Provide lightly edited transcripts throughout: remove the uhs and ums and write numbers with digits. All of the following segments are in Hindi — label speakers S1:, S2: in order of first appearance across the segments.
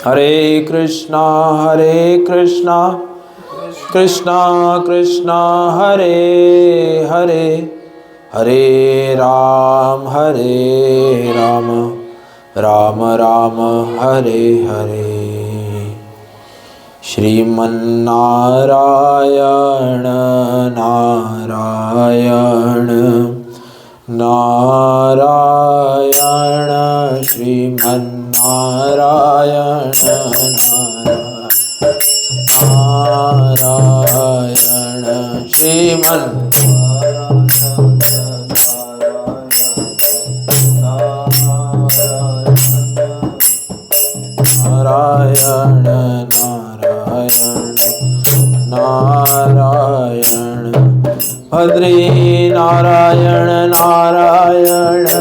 S1: हरे कृष्णा कृष्णा कृष्णा हरे हरे, हरे राम राम राम हरे हरे। श्रीमन्नारायण नारायण नारायण, श्रीमन्नारायण नारायण,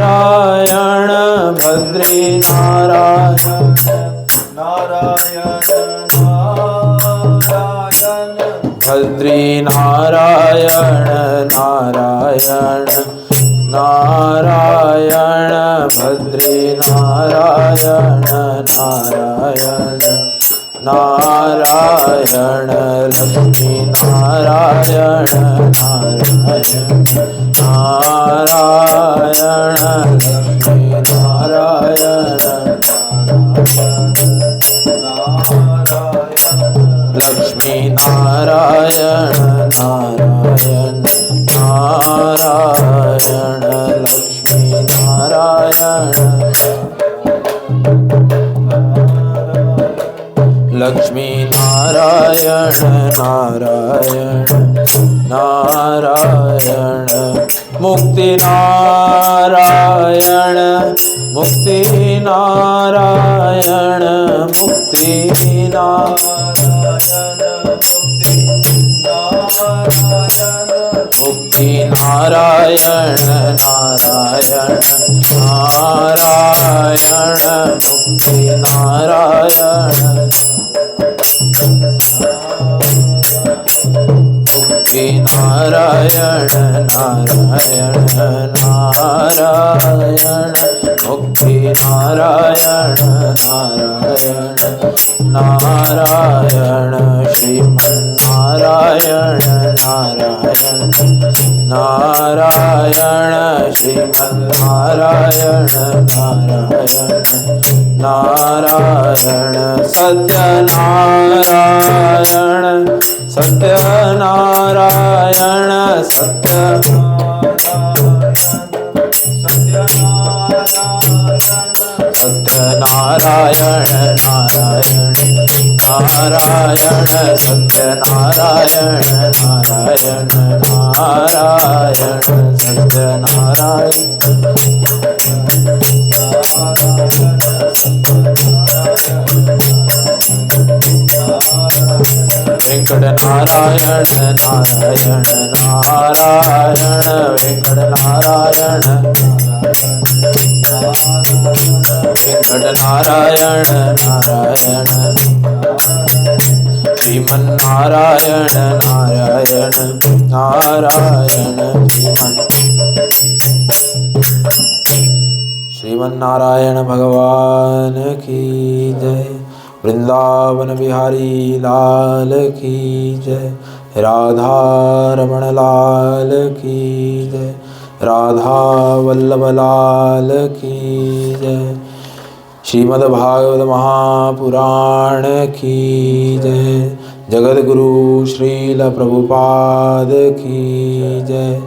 S1: नारायण नारायण, भद्री नारायण नारायण नारायण, भद्री नारायण नारायण नारायण, भद्री नारायण नारायण नारायण, भद्री नारायण नारायण नारायण, लक्ष्मी नारायण नारायण नारायण, लक्ष्मी नारायण लक्ष्मी नारायण नारायण नारायण, लक्ष्मी नारायण लक्ष्मी नारायण नारायण नारायण, मुक्ति नारायण मुक्ति नारायण, मुक्ति नारायण मुक्ति नारायण नारायण नारायण, मुक्ति नारायण मुक्ति नारायण नारायण नारायण, मुक्ति नारायण नारायण नारायण, श्रीमन्नारायण नारायण नारायण, श्रीमन्नारायण नारायण नारायण, सत्यनारायण सत्यनारायण सत्यनारायण नारायण नारायण, सत्यनारायण नारायण नारायण, सत्यनारायण वेंकट नारायण नारायण नारायण, वेंकट नारायण वेंकट नारायण नारायण, श्रीमन्नारायण नारायण नारायण, श्रीमन्नारायण भगवान की जय। वृंदावन बिहारी लाल की जय, राधा रमण लाल की जय, राधा वल्लभ लाल की जय। श्रीमद्भागवत महापुराण की जय। जगद्गुरु श्रील प्रभुपाद की जय।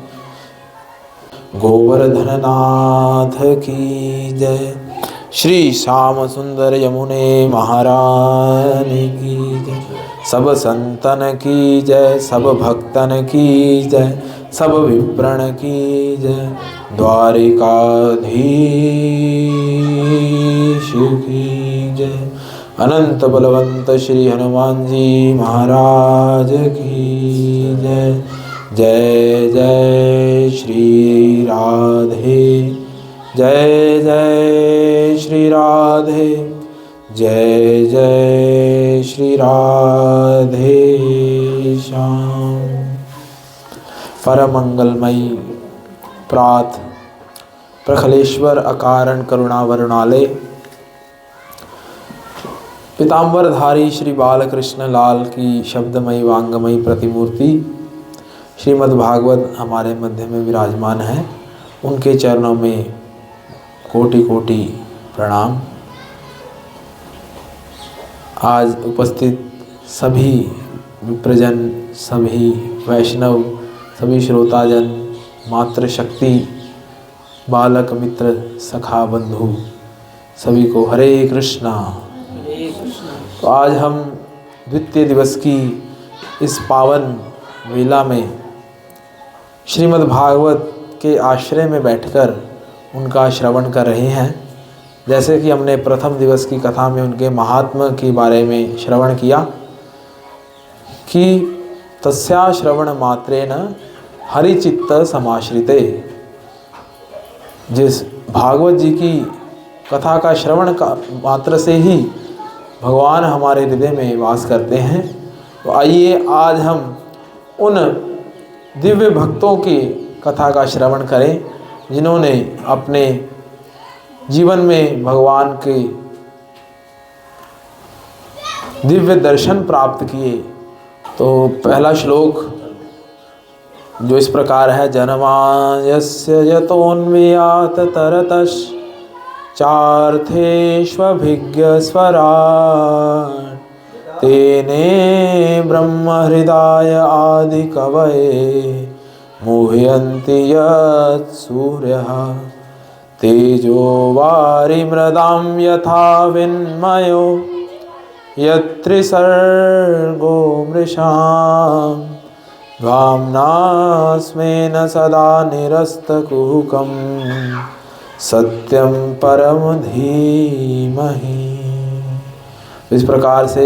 S1: गोवर्धननाथ की जय। श्री श्याम सुंदर यमुने महारानी की जय। सब संतन की जय, सब भक्तन की जय, सब विप्रण की जय। द्वारिकाधीश की जय। अनंत बलवंत श्री हनुमान जी महाराज की जय। जय जय श्री राधे, जय जय श्री राधे, जय जय श्री राधे श्याम। परम मंगलमयी प्रात प्रखलेश्वर अकारण करुणा वरुणालय पीताम्बरधारी श्री बालकृष्ण लाल की शब्दमयी वांगमयी प्रतिमूर्ति श्रीमद् भागवत हमारे मध्य में विराजमान है। उनके चरणों में कोटि कोटि प्रणाम। आज उपस्थित सभी विप्रजन, सभी वैष्णव, सभी श्रोताजन, मातृशक्ति, बालक मित्र, सखा बंधु, सभी को हरे कृष्णा। तो आज हम द्वितीय दिवस की इस पावन वेला में श्रीमद् भागवत के आश्रय में बैठकर उनका श्रवण कर रहे हैं। जैसे कि हमने प्रथम दिवस की कथा में उनके महात्म्य के बारे में श्रवण किया कि तस्या श्रवण मात्रेण हरिचित्त समाश्रिते। जिस भागवत जी की कथा का श्रवण का मात्र से ही भगवान हमारे हृदय में वास करते हैं। तो आइए आज हम उन दिव्य भक्तों की कथा का श्रवण करें जिन्होंने अपने जीवन में भगवान के दिव्य दर्शन प्राप्त किए। तो पहला श्लोक जो इस प्रकार है, जनमायस्य यतोन्वियात तरतश् चार्थेष्वभिज्ञस्वराट् तेने ब्रह्महृदाय आदिकवये मुह्यन्ति यत् सूर्यः तेजो वारिमृदां यथा विन्मयो यत्रिसर्गो मृषां गाम्ना स्मेन सदा निरस्तकुहकं सत्यम परम धीमहि। इस प्रकार से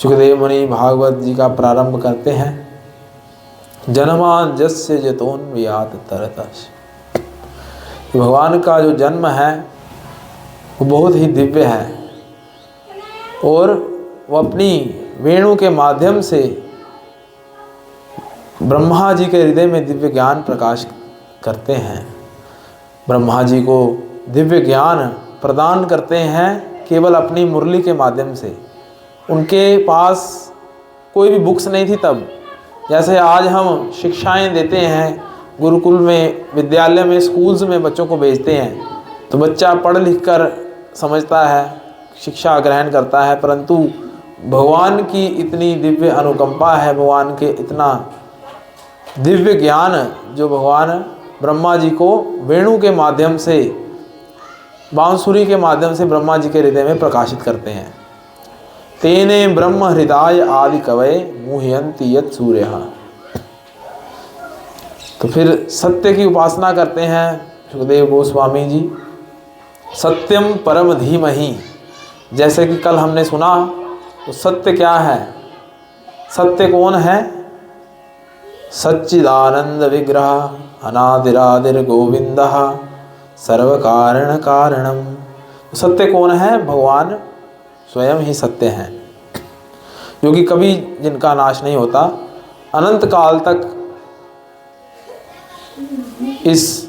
S1: सुखदेव मुनि भागवत जी का प्रारंभ करते हैं। जन्मान जस्य जतोन्वियात तरतश्। भगवान का जो जन्म है वो बहुत ही दिव्य है और वो अपनी वेणु के माध्यम से ब्रह्मा जी के हृदय में दिव्य ज्ञान प्रकाश करते हैं। ब्रह्मा जी को दिव्य ज्ञान प्रदान करते हैं केवल अपनी मुरली के माध्यम से। उनके पास कोई भी बुक्स नहीं थी तब। जैसे आज हम शिक्षाएं देते हैं, गुरुकुल में, विद्यालय में, स्कूल्स में बच्चों को भेजते हैं तो बच्चा पढ़ लिख कर समझता है, शिक्षा ग्रहण करता है। परंतु भगवान की इतनी दिव्य अनुकंपा है, भगवान के इतना दिव्य ज्ञान जो भगवान ब्रह्मा जी को वेणु के माध्यम से, बांसुरी के माध्यम से ब्रह्मा जी के हृदय में प्रकाशित करते हैं। तेने ब्रह्म हृदय आदि कवये मुह्यन्ति यत् सूर्यः। तो फिर सत्य की उपासना करते हैं सुखदेव गोस्वामी जी। सत्यम परम धीमहि। जैसे कि कल हमने सुना, तो सत्य क्या है? सत्य कौन है? सच्चिदानंद विग्रह अनादिरादिर गोविंदः सर्व कारण कारणम। सत्य कौन है? भगवान स्वयं ही सत्य हैं, जो कि कभी जिनका नाश नहीं होता, अनंत काल तक इस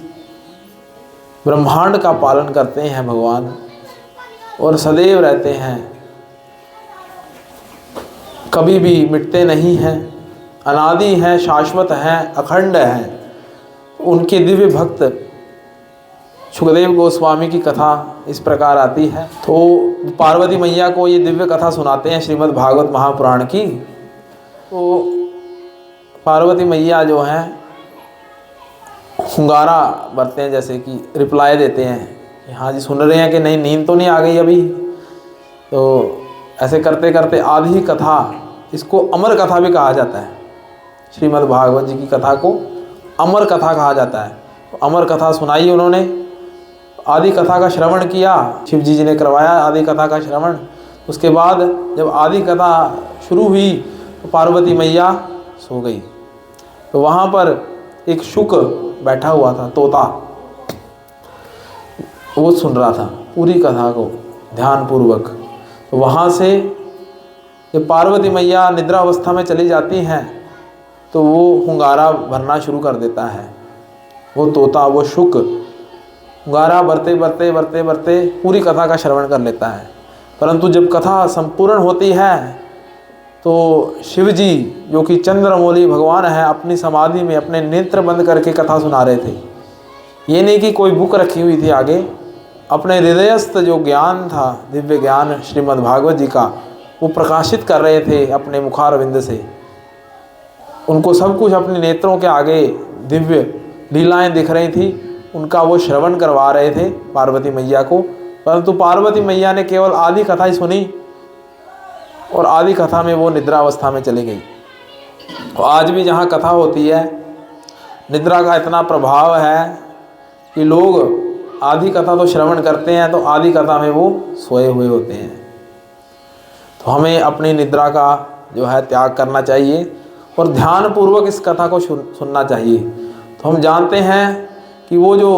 S1: ब्रह्मांड का पालन करते हैं भगवान और सदैव रहते हैं, कभी भी मिटते नहीं हैं, अनादि हैं, शाश्वत हैं, अखंड हैं। उनके दिव्य भक्त सुखदेव गोस्वामी की कथा इस प्रकार आती है। तो पार्वती मैया को ये दिव्य कथा सुनाते हैं श्रीमद् भागवत महापुराण की। तो पार्वती मैया जो हैं हुंगारा बरते हैं, जैसे कि रिप्लाई देते हैं कि हाँ जी सुन रहे हैं कि नहीं, नींद तो नहीं आ गई अभी। तो ऐसे करते करते आधी कथा, इसको अमर कथा भी कहा जाता है, श्रीमद् भागवत जी की कथा को अमर कथा कहा जाता है। तो अमर कथा सुनाई उन्होंने, आदि कथा का श्रवण किया, शिव जी ने करवाया आदि कथा का श्रवण। उसके बाद जब आदि कथा शुरू हुई तो पार्वती मैया सो गई। तो वहाँ पर एक शुक बैठा हुआ था, तोता, वो सुन रहा था पूरी कथा को ध्यानपूर्वक। तो वहाँ से जब पार्वती मैया निद्रा अवस्था में चली जाती हैं तो वो हुंगारा भरना शुरू कर देता है। वो तोता, वो शुक हुंगारा भरते भरते भरते भरते पूरी कथा का श्रवण कर लेता है। परंतु जब कथा संपूर्ण होती है तो शिव जी जो कि चंद्रमौली भगवान है अपनी समाधि में अपने नेत्र बंद करके कथा सुना रहे थे। ये नहीं कि कोई बुक रखी हुई थी आगे, अपने हृदयस्थ जो ज्ञान था, दिव्य ज्ञान श्रीमद् भागवत जी का, वो प्रकाशित कर रहे थे अपने मुखारविंद से। उनको सब कुछ अपने नेत्रों के आगे दिव्य लीलाएं दिख रही थी, उनका वो श्रवण करवा रहे थे पार्वती मैया को। परंतु पार्वती मैया ने केवल आधी कथा ही सुनी और आधी कथा में वो निद्रावस्था में चली गई। तो आज भी जहाँ कथा होती है, निद्रा का इतना प्रभाव है कि लोग आधी कथा तो श्रवण करते हैं तो आधी कथा में वो सोए हुए होते हैं। तो हमें अपनी निद्रा का जो है त्याग करना चाहिए और ध्यानपूर्वक इस कथा को सुनना चाहिए। तो हम जानते हैं कि वो जो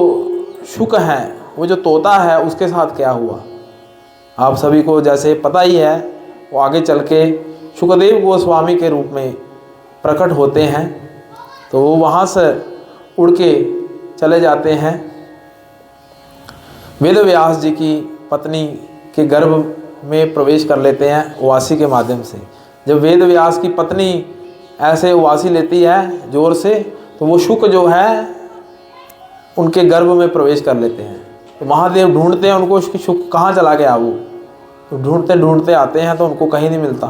S1: शुक है, वो जो तोता है, उसके साथ क्या हुआ आप सभी को जैसे पता ही है। वो आगे चल के शुकदेव गोस्वामी के रूप में प्रकट होते हैं, तो वो वहाँ से उड़ के चले जाते हैं वेद व्यास जी की पत्नी के गर्भ में प्रवेश कर लेते हैं उवासी के माध्यम से। जब वेद व्यास की पत्नी ऐसे उवासी लेती है जोर से, तो वो शुक जो है उनके गर्भ में प्रवेश कर लेते हैं। तो महादेव ढूंढते हैं उनको, उसकी शुक कहाँ चला गया वो। तो ढूंढते ढूंढते आते हैं तो उनको कहीं नहीं मिलता।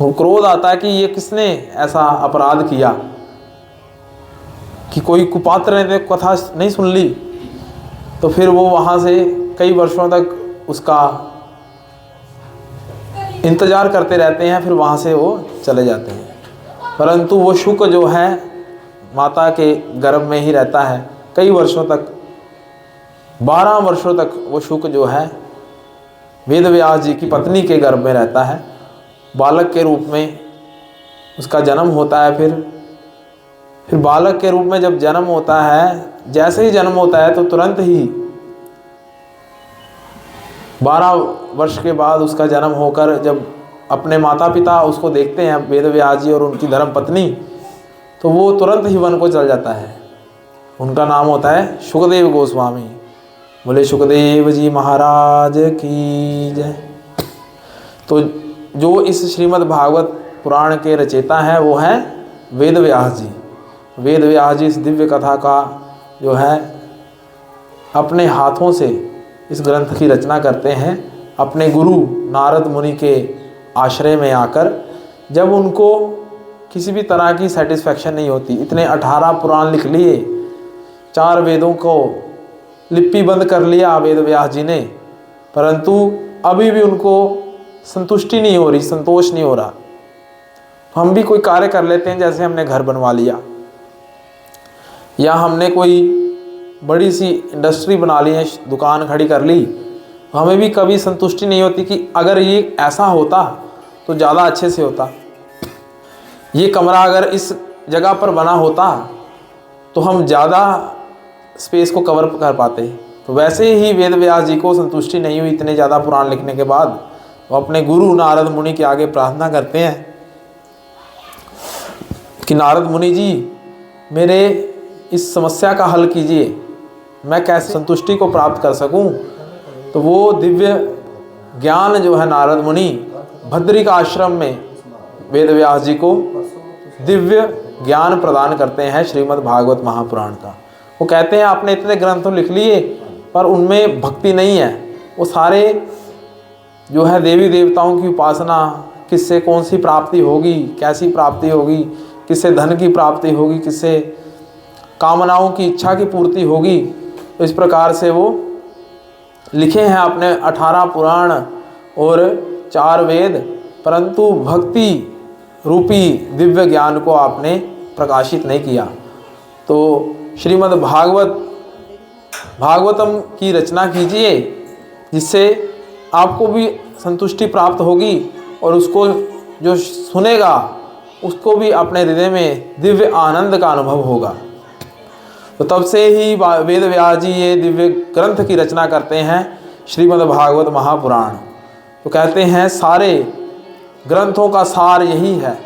S1: वो क्रोध आता है कि ये किसने ऐसा अपराध किया कि कोई कुपात्र ने कथा नहीं सुन ली। तो फिर वो वहाँ से कई वर्षों तक उसका इंतज़ार करते रहते हैं, फिर वहाँ से वो चले जाते हैं। परंतु वो शुक जो है माता के गर्भ में ही रहता है कई वर्षों तक, 12 वर्षों तक वो शुक जो है वेद व्यास जी की पत्नी के गर्भ में रहता है। बालक के रूप में उसका जन्म होता है। फिर बालक के रूप में जब जन्म होता है, जैसे ही जन्म होता है तो तुरंत ही 12 वर्ष के बाद उसका जन्म होकर जब अपने माता पिता उसको देखते हैं, वेद व्यास जी और उनकी धर्म पत्नी, तो वो तुरंत ही वन को चल जाता है। उनका नाम होता है शुकदेव गोस्वामी। बोले शुकदेव जी महाराज की जय। तो जो इस श्रीमद् भागवत पुराण के रचयिता हैं वो हैं वेद व्यास जी। वेद व्यास जी इस दिव्य कथा का जो है अपने हाथों से इस ग्रंथ की रचना करते हैं, अपने गुरु नारद मुनि के आश्रय में आकर। जब उनको किसी भी तरह की सेटिस्फैक्शन नहीं होती, इतने 18 पुराण लिख लिए, 4 वेदों को लिपिबंद कर लिया वेद व्यास जी ने, परंतु अभी भी उनको संतुष्टि नहीं हो रही, संतोष नहीं हो रहा। हम भी कोई कार्य कर लेते हैं, जैसे हमने घर बनवा लिया या हमने कोई बड़ी सी इंडस्ट्री बना ली है, दुकान खड़ी कर ली, तो हमें भी कभी संतुष्टि नहीं होती कि अगर ये ऐसा होता तो ज़्यादा अच्छे से होता, ये कमरा अगर इस जगह पर बना होता तो हम ज़्यादा स्पेस को कवर कर पाते। तो वैसे ही वेद व्यास जी को संतुष्टि नहीं हुई इतने ज़्यादा पुराण लिखने के बाद। वो अपने गुरु नारद मुनि के आगे प्रार्थना करते हैं कि नारद मुनि जी मेरे इस समस्या का हल कीजिए, मैं कैसे संतुष्टि को प्राप्त कर सकूं। तो वो दिव्य ज्ञान जो है नारद मुनि भद्रिक आश्रम में वेद व्यास जी को दिव्य ज्ञान प्रदान करते हैं श्रीमद् भागवत महापुराण का। वो कहते हैं आपने इतने ग्रंथ तो लिख लिए पर उनमें भक्ति नहीं है। वो सारे जो है देवी देवताओं की उपासना, किससे कौन सी प्राप्ति होगी, कैसी प्राप्ति होगी, किससे धन की प्राप्ति होगी, किससे कामनाओं की इच्छा की पूर्ति होगी, तो इस प्रकार से वो लिखे हैं आपने 18 पुराण और 4 वेद, परंतु भक्ति रूपी दिव्य ज्ञान को आपने प्रकाशित नहीं किया। तो श्रीमद् भागवतम की रचना कीजिए जिससे आपको भी संतुष्टि प्राप्त होगी और उसको जो सुनेगा उसको भी अपने हृदय में दिव्य आनंद का अनुभव होगा। तो तब से ही वेद व्यास जी ये दिव्य ग्रंथ की रचना करते हैं श्रीमद् भागवत महापुराण। तो कहते हैं सारे ग्रंथों का सार यही है,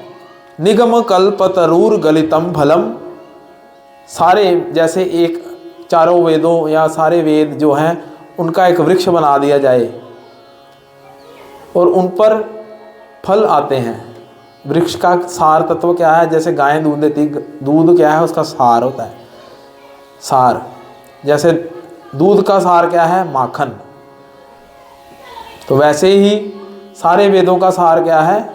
S1: निगम कल्पतरूर गलितम फलम। सारे जैसे एक चारों वेदों या सारे वेद जो हैं उनका एक वृक्ष बना दिया जाए और उन पर फल आते हैं। वृक्ष का सार तत्व क्या है? जैसे गायें दूध देती, दूध क्या है? उसका सार होता है, सार। जैसे दूध का सार क्या है? माखन। तो वैसे ही सारे वेदों का सार क्या है?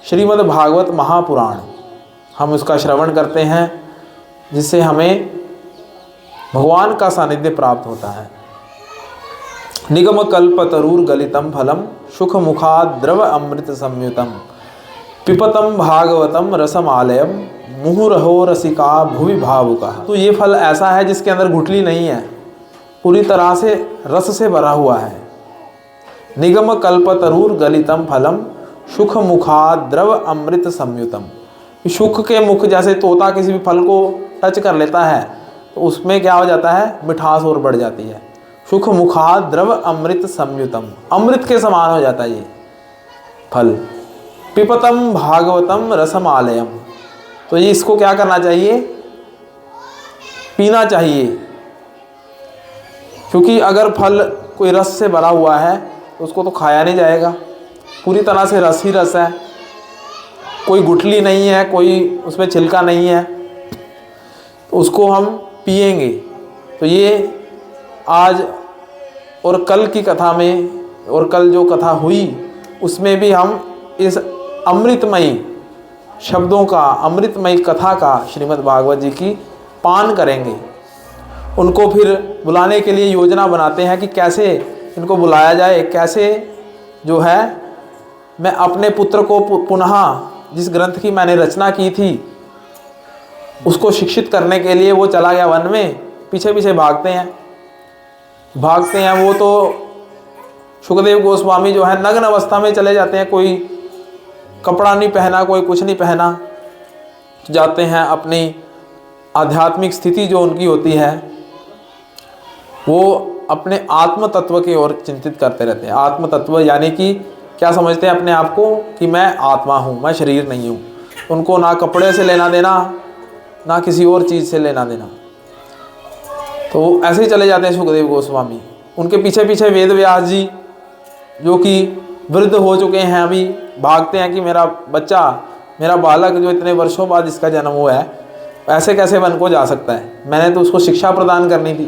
S1: श्रीमद् भागवत महापुराण। हम उसका श्रवण करते हैं जिससे हमें भगवान का सानिध्य प्राप्त होता है। निगम कल्प तरुर गलितम फलम सुख मुखाद द्रव अमृत संयुतम पिपतम भागवतम रसमालयम मुहुरहो रसिका भुवि भावुका। तो ये फल ऐसा है जिसके अंदर गुठली नहीं है, पूरी तरह से रस से भरा हुआ है। निगम कल्प तरुर गलितम फलम सुख मुखाद द्रव अमृत संयुतम। सुख के मुख, जैसे तोता किसी भी फल को टच कर लेता है तो उसमें क्या हो जाता है? मिठास और बढ़ जाती है। सुख मुखाद द्रव अमृत संयुतम, अमृत के समान हो जाता है ये फल। पिपतम भागवतम रसमालयम। तो ये इसको क्या करना चाहिए? पीना चाहिए। क्योंकि अगर फल कोई रस से भरा हुआ है तो उसको तो खाया नहीं जाएगा, पूरी तरह से रस ही रस है, कोई गुठली नहीं है, कोई उसमें छिलका नहीं है, तो उसको हम पिएंगे। तो ये आज और कल की कथा में, और कल जो कथा हुई उसमें भी हम इस अमृतमयी शब्दों का, अमृतमयी कथा का, श्रीमद् भागवत जी की पान करेंगे। उनको फिर बुलाने के लिए योजना बनाते हैं कि कैसे इनको बुलाया जाए, कैसे जो है मैं अपने पुत्र को पुनः जिस ग्रंथ की मैंने रचना की थी उसको शिक्षित करने के लिए वो चला गया वन में। पीछे पीछे भागते हैं वो तो सुखदेव गोस्वामी जो है नग्न अवस्था में चले जाते हैं, कोई कपड़ा नहीं पहना, कोई कुछ नहीं पहना, जाते हैं अपनी आध्यात्मिक स्थिति जो उनकी होती है वो अपने आत्म तत्व की ओर चिंतित करते रहते हैं। आत्म तत्व यानी कि क्या समझते हैं अपने आप को? कि मैं आत्मा हूँ, मैं शरीर नहीं हूँ। उनको ना कपड़े से लेना देना, ना किसी और चीज़ से लेना देना। तो ऐसे ही चले जाते हैं सुखदेव गोस्वामी। उनके पीछे पीछे वेद व्यास जी जो कि वृद्ध हो चुके हैं, अभी भागते हैं कि मेरा बच्चा, मेरा बालक जो इतने वर्षों बाद इसका जन्म हुआ है, ऐसे कैसे वन को जा सकता है? मैंने तो उसको शिक्षा प्रदान करनी थी।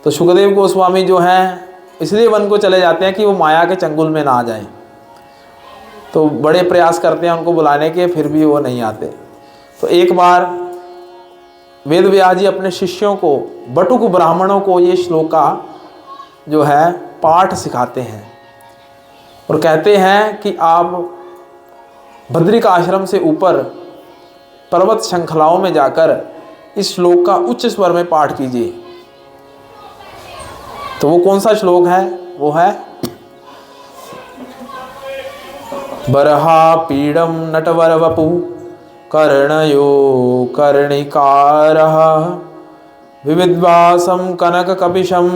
S1: तो सुखदेव गोस्वामी जो हैं इसलिए वन को चले जाते हैं कि वो माया के चंगुल में ना आ जाएं। तो बड़े प्रयास करते हैं उनको बुलाने के, फिर भी वो नहीं आते। तो एक बार वेद व्यास जी अपने शिष्यों को, बटुक ब्राह्मणों को ये श्लोक का जो है पाठ सिखाते हैं और कहते हैं कि आप बद्रिक आश्रम से ऊपर पर्वत श्रृंखलाओं में जाकर इस श्लोक का उच्च स्वर में पाठ कीजिए। तो वो कौन सा श्लोक है? वो है बरहा पीडम नटवर वपु कर्णयो कर्णिकारः विविद्वासं कनक कपिशं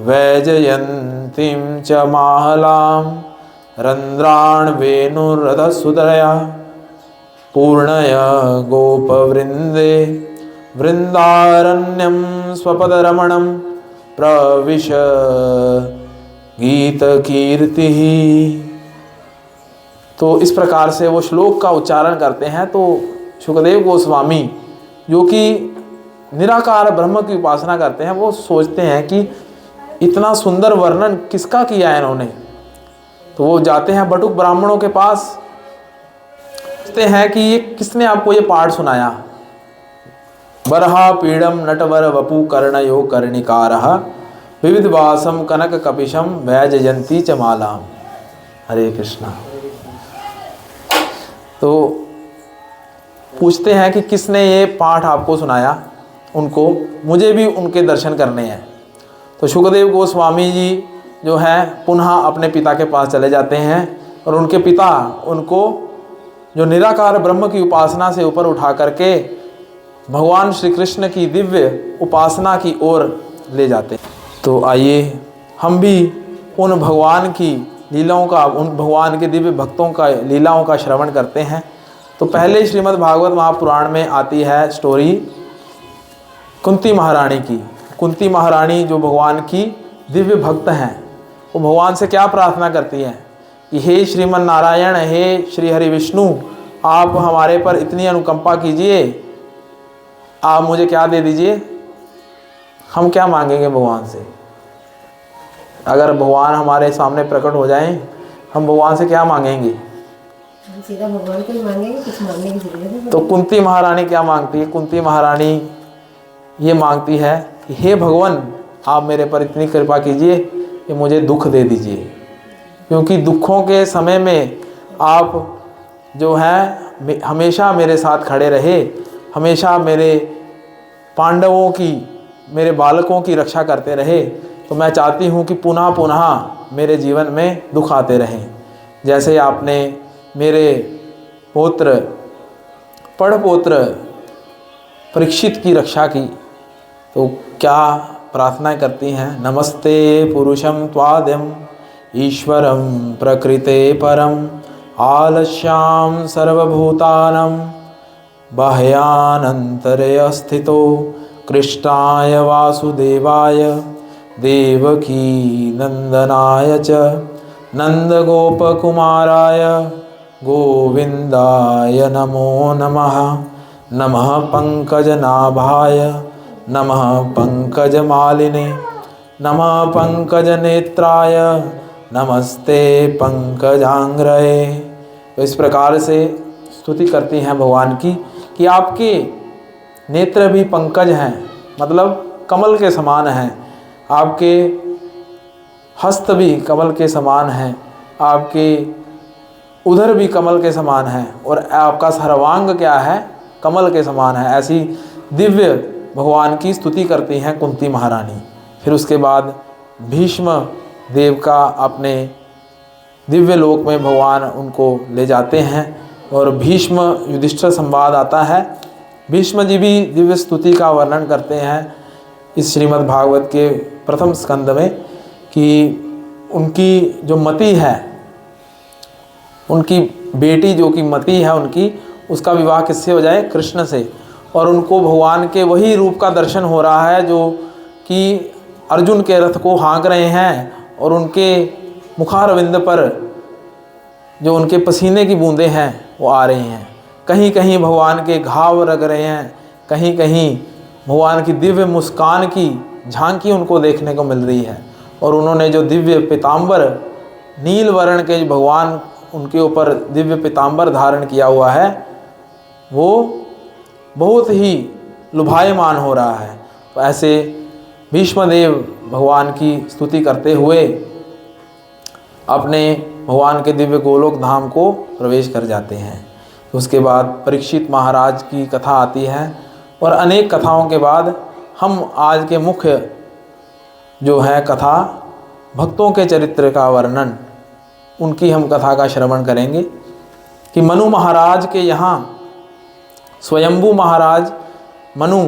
S1: वैजयन्तीं च माहलां रंद्राण वेणुरथसुदया पूर्णय गोपवृंदे वृंदारण्यं स्वपदरमणं प्रविश गीत कीर्ति। तो इस प्रकार से वो श्लोक का उच्चारण करते हैं। तो सुखदेव गोस्वामी जो कि निराकार ब्रह्म की उपासना करते हैं, वो सोचते हैं कि इतना सुंदर वर्णन किसका किया है इन्होंने। तो वो जाते हैं बटुक ब्राह्मणों के पास, पूछते हैं कि ये किसने आपको ये पाठ सुनाया? बरहा पीडम नटवर वपु कर्णयो कर्णिकारः विविधवासम कनक कपिशम वैजयंती च मालाम। हरे कृष्णा। तो पूछते हैं कि किसने ये पाठ आपको सुनाया? उनको, मुझे भी उनके दर्शन करने हैं। तो सुखदेव गोस्वामी जी जो हैं पुनः अपने पिता के पास चले जाते हैं और उनके पिता उनको जो निराकार ब्रह्म की उपासना से ऊपर उठा करके भगवान श्री कृष्ण की दिव्य उपासना की ओर ले जाते हैं। तो आइए हम भी उन भगवान की लीलाओं का, उन भगवान के दिव्य भक्तों का लीलाओं का श्रवण करते हैं। तो पहले श्रीमद् भागवत महापुराण में आती है स्टोरी कुंती महारानी की। कुंती महारानी जो भगवान की दिव्य भक्त हैं, वो भगवान से क्या प्रार्थना करती हैं कि हे श्रीमन नारायण, हे श्री हरि विष्णु, आप हमारे पर इतनी अनुकंपा कीजिए, आप मुझे क्या दे दीजिए। हम क्या मांगेंगे भगवान से? अगर भगवान हमारे सामने प्रकट हो जाएं, हम भगवान से क्या मांगेंगे?
S2: सीधा भगवान को ही मांगेंगे, कुछ मांगने की जरूरत नहीं।
S1: तो कुंती महारानी क्या मांगती है? कुंती महारानी ये मांगती है कि हे भगवान, आप मेरे पर इतनी कृपा कीजिए कि मुझे दुख दे दीजिए, क्योंकि दुखों के समय में आप जो है हमेशा मेरे साथ खड़े रहे, हमेशा मेरे पांडवों की, मेरे बालकों की रक्षा करते रहे। तो मैं चाहती हूँ कि पुनः पुनः मेरे जीवन में दुख आते रहें। जैसे आपने मेरे पौत्र पड़पोत्र परीक्षित की रक्षा की, तो क्या प्रार्थना करती हैं? नमस्ते पुरुषं त्वाद्यम ईश्वरं प्रकृते परम आलस्यां सर्वभूतानां बाह्यानन्तरे स्थितो कृष्णाय वासुदेवाय देवकी नंदनाय च नंदगोपकुमाराय गोविंदाय नमो नमः। नमः पंकजनाभाय नमः पंकजमालिने नमः पंकजनेत्राय नमस्ते पंकजांग्रये। तो इस प्रकार से स्तुति करती हैं भगवान की कि आपके नेत्र भी पंकज हैं, मतलब कमल के समान हैं, आपके हस्त भी कमल के समान हैं, आपके उधर भी कमल के समान है, और आपका सर्वांग क्या है? कमल के समान है। ऐसी दिव्य भगवान की स्तुति करती हैं कुंती महारानी। फिर उसके बाद भीष्म देव का अपने दिव्य लोक में भगवान उनको ले जाते हैं, और भीष्म युधिष्ठिर संवाद आता है। भीष्म जी भी दिव्य स्तुति का वर्णन करते हैं इस श्रीमद् भागवत के प्रथम स्कंद में, कि उनकी जो मति है, उनकी बेटी जो कि मति है उनकी, उसका विवाह किससे हो जाए? कृष्ण से। और उनको भगवान के वही रूप का दर्शन हो रहा है जो कि अर्जुन के रथ को हाँक रहे हैं, और उनके मुखारविंद पर जो उनके पसीने की बूंदें हैं वो आ रही हैं। कहीं कहीं भगवान के घाव लग रहे हैं, कहीं कहीं भगवान की दिव्य मुस्कान की झांकी उनको देखने को मिल रही है। और उन्होंने जो दिव्य पीताम्बर, नील वर्ण के भगवान उनके ऊपर दिव्य पीताम्बर धारण किया हुआ है, वो बहुत ही लुभायमान हो रहा है। तो ऐसे भीष्मदेव भगवान की स्तुति करते हुए अपने भगवान के दिव्य गोलोक धाम को प्रवेश कर जाते हैं। उसके बाद परीक्षित महाराज की कथा आती है, और अनेक कथाओं के बाद हम आज के मुख्य जो है कथा, भक्तों के चरित्र का वर्णन, उनकी हम कथा का श्रवण करेंगे। कि मनु महाराज के यहाँ स्वयंभू महाराज मनु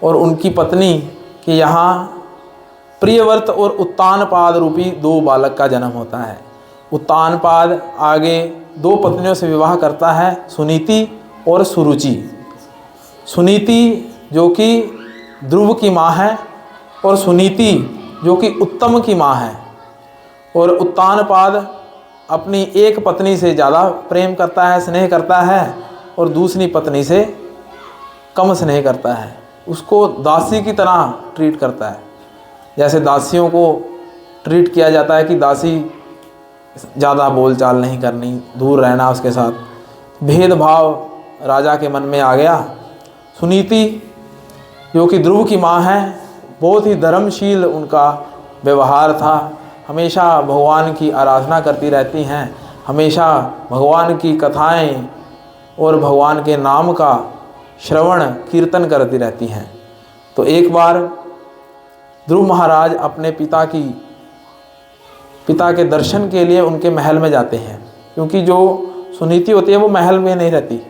S1: और उनकी पत्नी के यहाँ प्रियव्रत और उत्तानपाद रूपी दो बालक का जन्म होता है। उत्तानपाद आगे दो पत्नियों से विवाह करता है, सुनीति और सुरुचि। सुनीति जो कि ध्रुव की माँ है, और सुनीति जो कि उत्तम की माँ है। और उत्तानपाद अपनी एक पत्नी से ज़्यादा प्रेम करता है, स्नेह करता है, और दूसरी पत्नी से कम स्नेह करता है। उसको दासी की तरह ट्रीट करता है, जैसे दासियों को ट्रीट किया जाता है कि दासी ज़्यादा बोलचाल नहीं करनी, दूर रहना उसके साथ। भेदभाव राजा के मन में आ गया। सुनीति जो कि ध्रुव की माँ है, बहुत ही धर्मशील उनका व्यवहार था, हमेशा भगवान की आराधना करती रहती हैं, हमेशा भगवान की कथाएं और भगवान के नाम का श्रवण कीर्तन करती रहती हैं। तो एक बार ध्रुव महाराज अपने पिता के दर्शन के लिए उनके महल में जाते हैं, क्योंकि जो सुनीति होती है वो महल में नहीं रहती,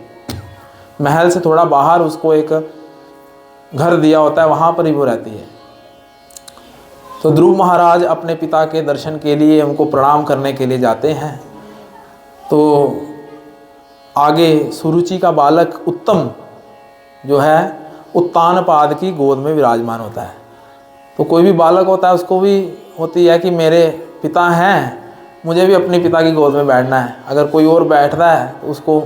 S1: महल से थोड़ा बाहर उसको एक घर दिया होता है, वहाँ पर ही वो रहती है। तो ध्रुव महाराज अपने पिता के दर्शन के लिए, उनको प्रणाम करने के लिए जाते हैं। तो आगे सुरुचि का बालक उत्तम जो है उत्तानपाद की गोद में विराजमान होता है। तो कोई भी बालक होता है उसको भी होती है कि मेरे पिता हैं मुझे भी अपने पिता की गोद में बैठना है। अगर कोई और बैठता है तो उसको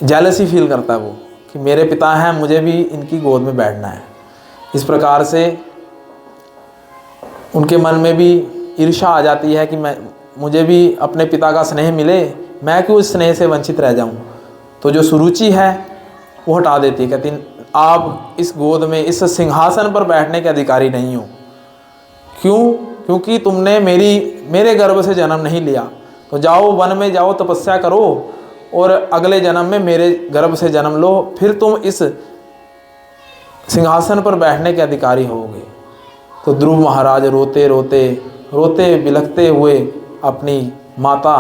S1: जेलसी फील करता है वो, कि मेरे पिता हैं, मुझे भी इनकी गोद में बैठना है। इस प्रकार से उनके मन में भी ईर्ष्या आ जाती है कि मुझे भी अपने पिता का स्नेह मिले, मैं क्यों इस स्नेह से वंचित रह जाऊं। तो जो सुरुचि है वो हटा देती है, कहती आप इस गोद में, इस सिंहासन पर बैठने के अधिकारी नहीं हो। क्यों? क्योंकि तुमने मेरे गर्भ से जन्म नहीं लिया। तो जाओ वन में जाओ, तपस्या करो और अगले जन्म में मेरे गर्भ से जन्म लो, फिर तुम इस सिंहासन पर बैठने के अधिकारी होगे। तो ध्रुव महाराज रोते बिलखते हुए अपनी माता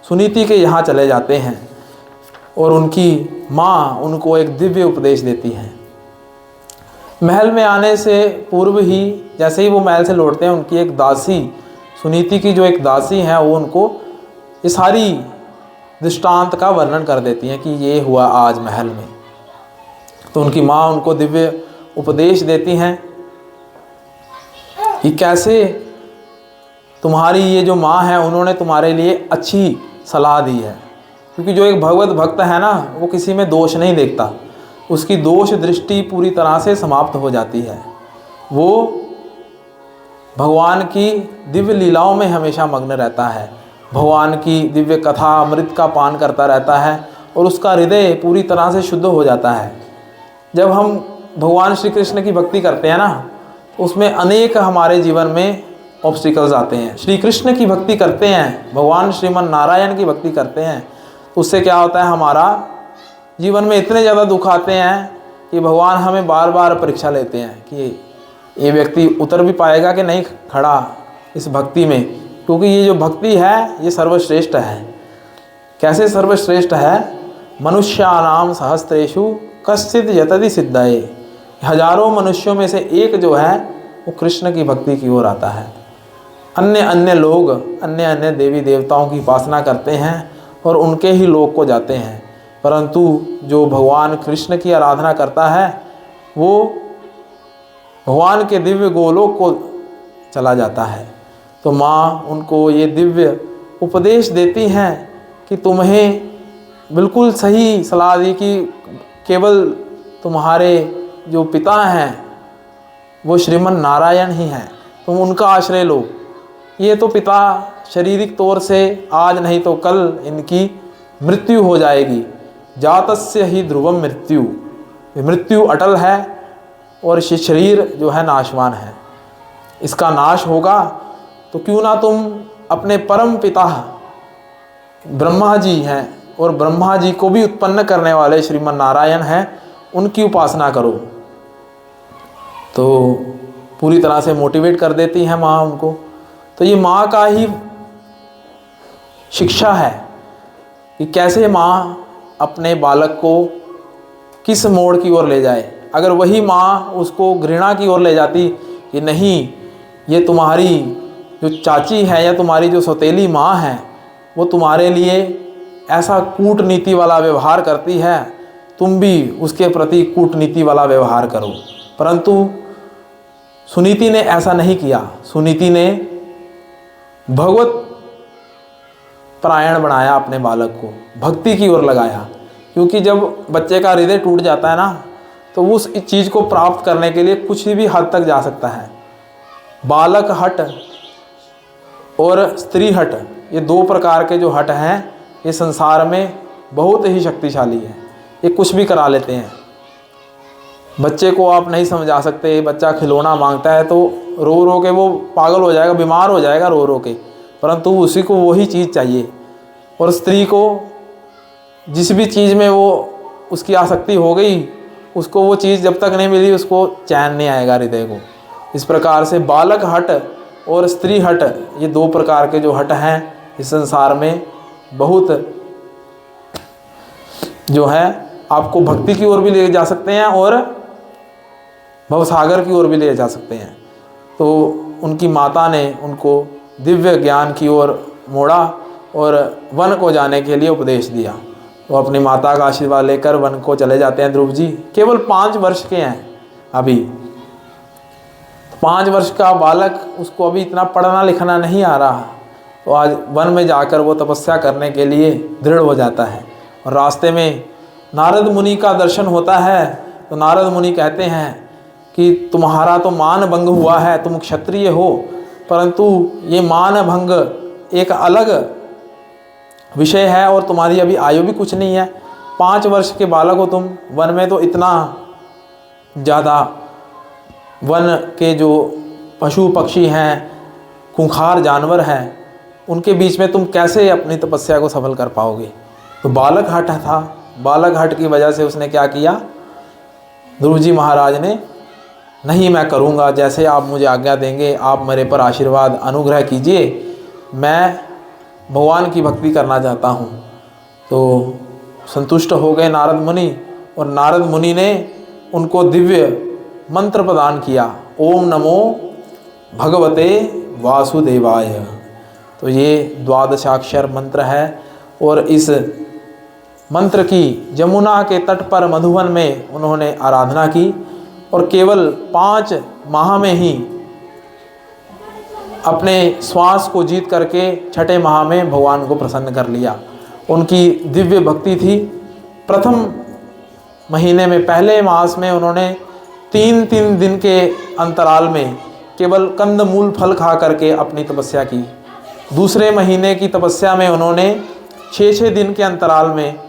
S1: सुनीति के यहाँ चले जाते हैं और उनकी माँ उनको एक दिव्य उपदेश देती है। महल में आने से पूर्व ही, जैसे ही वो महल से लौटते हैं, उनकी एक दासी, सुनीति की जो एक दासी है, वो उनको ये सारी दृष्टांत का वर्णन कर देती हैं कि ये हुआ आज महल में। तो उनकी माँ उनको दिव्य उपदेश देती हैं कि कैसे तुम्हारी ये जो माँ है, उन्होंने तुम्हारे लिए अच्छी सलाह दी है। क्योंकि जो एक भगवत भक्त है ना, वो किसी में दोष नहीं देखता, उसकी दोष दृष्टि पूरी तरह से समाप्त हो जाती है। वो भगवान की दिव्य लीलाओं में हमेशा मग्न रहता है, भगवान की दिव्य कथा अमृत का पान करता रहता है और उसका हृदय पूरी तरह से शुद्ध हो जाता है। जब हम भगवान श्री कृष्ण की भक्ति करते हैं ना, उसमें अनेक हमारे जीवन में ऑब्स्टिकल्स आते हैं। श्री कृष्ण की भक्ति करते हैं, भगवान श्रीमन नारायण की भक्ति करते हैं, तो उससे क्या होता है, हमारा जीवन में इतने ज़्यादा दुख आते हैं कि भगवान हमें बार बार परीक्षा लेते हैं कि ये व्यक्ति उतर भी पाएगा कि नहीं खड़ा इस भक्ति में। क्योंकि ये जो भक्ति है ये सर्वश्रेष्ठ है। कैसे सर्वश्रेष्ठ है? मनुष्यानाम सहस्त्रेषु कश्चित् यतति सिद्धये। हजारों मनुष्यों में से एक जो है वो कृष्ण की भक्ति की ओर आता है। अन्य लोग अन्य देवी देवताओं की उपासना करते हैं और उनके ही लोक को जाते हैं, परंतु जो भगवान कृष्ण की आराधना करता है वो भगवान के दिव्य गोलोक को चला जाता है। तो माँ उनको ये दिव्य उपदेश देती हैं कि तुम्हें बिल्कुल सही सलाह दी कि केवल तुम्हारे जो पिता हैं वो श्रीमन नारायण ही हैं, तुम उनका आश्रय लो। ये तो पिता शारीरिक तौर से आज नहीं तो कल इनकी मृत्यु हो जाएगी। जातस्य ही ध्रुवम मृत्यु, मृत्यु अटल है और शरीर जो है नाशवान है, इसका नाश होगा। तो क्यों ना तुम अपने परम पिता ब्रह्मा जी हैं और ब्रह्मा जी को भी उत्पन्न करने वाले श्रीमन नारायण हैं, उनकी उपासना करो। तो पूरी तरह से मोटिवेट कर देती है माँ उनको। तो ये माँ का ही शिक्षा है कि कैसे माँ अपने बालक को किस मोड़ की ओर ले जाए। अगर वही माँ उसको घृणा की ओर ले जाती कि नहीं, ये तुम्हारी जो चाची है या तुम्हारी जो सौतेली माँ है वो तुम्हारे लिए ऐसा कूटनीति वाला व्यवहार करती है, तुम भी उसके प्रति कूटनीति वाला व्यवहार करो। परंतु सुनीति ने ऐसा नहीं किया। सुनीति ने भगवत परायण बनाया अपने बालक को, भक्ति की ओर लगाया। क्योंकि जब बच्चे का हृदय टूट जाता है ना, तो वो उस चीज़ को प्राप्त करने के लिए कुछ भी हद तक जा सकता है। बालक हट और स्त्री हट, ये दो प्रकार के जो हट हैं ये संसार में बहुत ही शक्तिशाली है। ये कुछ भी करा लेते हैं। बच्चे को आप नहीं समझा सकते, बच्चा खिलौना मांगता है तो रो रो के वो पागल हो जाएगा, बीमार हो जाएगा रो रो के, परंतु उसी को वही चीज़ चाहिए। और स्त्री को जिस भी चीज़ में वो उसकी आसक्ति हो गई, उसको वो चीज़ जब तक नहीं मिली उसको चैन नहीं आएगा हृदय को। इस प्रकार से बालक हट और स्त्री हट, ये दो प्रकार के जो हट हैं इस संसार में बहुत जो है आपको भक्ति की ओर भी ले जा सकते हैं और भवसागर की ओर भी ले जा सकते हैं। तो उनकी माता ने उनको दिव्य ज्ञान की ओर मोड़ा और वन को जाने के लिए उपदेश दिया। वो अपनी माता का आशीर्वाद लेकर वन को चले जाते हैं। ध्रुव जी केवल 5 वर्ष के हैं अभी। 5 वर्ष का बालक, उसको अभी इतना पढ़ना लिखना नहीं आ रहा, तो आज वन में जाकर वो तपस्या करने के लिए दृढ़ हो जाता है। और रास्ते में नारद मुनि का दर्शन होता है तो नारद मुनि कहते हैं कि तुम्हारा तो मान भंग हुआ है, तुम क्षत्रिय हो, परंतु ये मान भंग एक अलग विषय है और तुम्हारी अभी आयु भी कुछ नहीं है, 5 वर्ष के बालक हो तुम। वन में तो इतना ज़्यादा वन के जो पशु पक्षी हैं, खूंखार जानवर हैं, उनके बीच में तुम कैसे अपनी तपस्या को सफल कर पाओगे। तो बालक हठ था, बालक हठ की वजह से उसने क्या किया, ध्रुव जी महाराज ने, नहीं मैं करूँगा, जैसे आप मुझे आज्ञा देंगे, आप मेरे पर आशीर्वाद अनुग्रह कीजिए, मैं भगवान की भक्ति करना चाहता हूँ। तो संतुष्ट हो गए नारद मुनि और नारद मुनि ने उनको दिव्य मंत्र प्रदान किया, ओम नमो भगवते वासुदेवाय। तो ये द्वादशाक्षर मंत्र है और इस मंत्र की यमुना के तट पर मधुवन में उन्होंने आराधना की और केवल 5 माह में ही अपने श्वास को जीत करके 6ठे माह में भगवान को प्रसन्न कर लिया। उनकी दिव्य भक्ति थी। प्रथम महीने में, पहले मास में उन्होंने 3-3 दिन के अंतराल में केवल कंद मूल फल खा करके अपनी तपस्या की। दूसरे महीने की तपस्या में उन्होंने 6-6 दिन के अंतराल में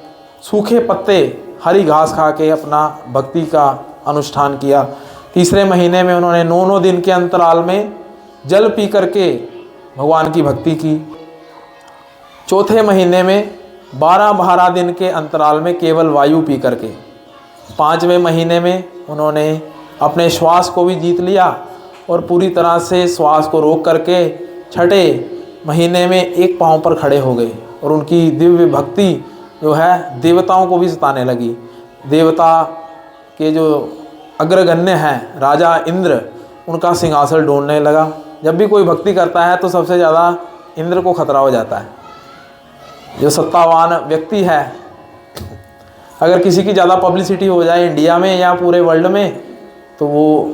S1: सूखे पत्ते, हरी घास खा के अपना भक्ति का अनुष्ठान किया। तीसरे महीने में उन्होंने 9-9 दिन के अंतराल में जल पी करके भगवान की भक्ति की। चौथे महीने में 12-12 दिन के अंतराल में केवल वायु पी करके। 5वें महीने में उन्होंने अपने श्वास को भी जीत लिया और पूरी तरह से श्वास को रोक करके 6ठे महीने में एक पांव पर खड़े हो गए और उनकी दिव्य भक्ति जो है देवताओं को भी सताने लगी। देवता के जो अग्रगण्य हैं राजा इंद्र, उनका सिंहासन ढूंढने लगा। जब भी कोई भक्ति करता है तो सबसे ज़्यादा इंद्र को खतरा हो जाता है। जो सत्तावान व्यक्ति है, अगर किसी की ज़्यादा पब्लिसिटी हो जाए इंडिया में या पूरे वर्ल्ड में, तो वो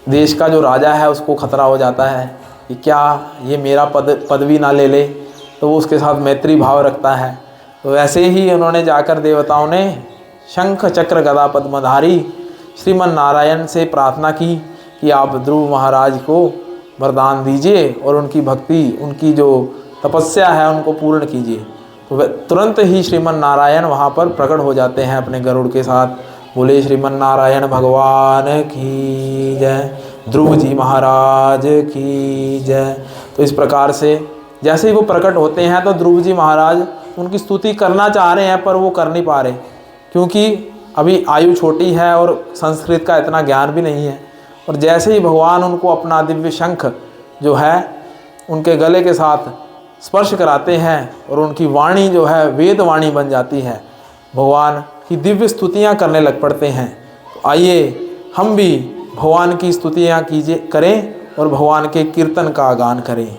S1: देश का जो राजा है उसको खतरा हो जाता है कि क्या ये मेरा पदवी ना ले ले, तो वो उसके साथ मैत्री भाव रखता है। तो ऐसे ही उन्होंने जाकर देवताओं ने शंख चक्र गदा पद्मधारी श्रीमन नारायण से प्रार्थना की कि आप ध्रुव महाराज को वरदान दीजिए और उनकी भक्ति, उनकी जो तपस्या है उनको पूर्ण कीजिए। तो तुरंत ही श्रीमन नारायण वहाँ पर प्रकट हो जाते हैं अपने गरुड़ के साथ। बोले श्रीमन नारायण भगवान की जय, ध्रुव जी महाराज की जय। तो इस प्रकार से जैसे ही वो प्रकट होते हैं तो ध्रुव जी महाराज उनकी स्तुति करना चाह रहे हैं पर वो कर नहीं पा रहे, क्योंकि अभी आयु छोटी है और संस्कृत का इतना ज्ञान भी नहीं है। और जैसे ही भगवान उनको अपना दिव्य शंख जो है उनके गले के साथ स्पर्श कराते हैं और उनकी वाणी जो है वेद वाणी बन जाती है, भगवान की दिव्य स्तुतियाँ करने लग पड़ते हैं। तो आइए हम भी भगवान की स्तुतियाँ करें और भगवान के कीर्तन का गान करें।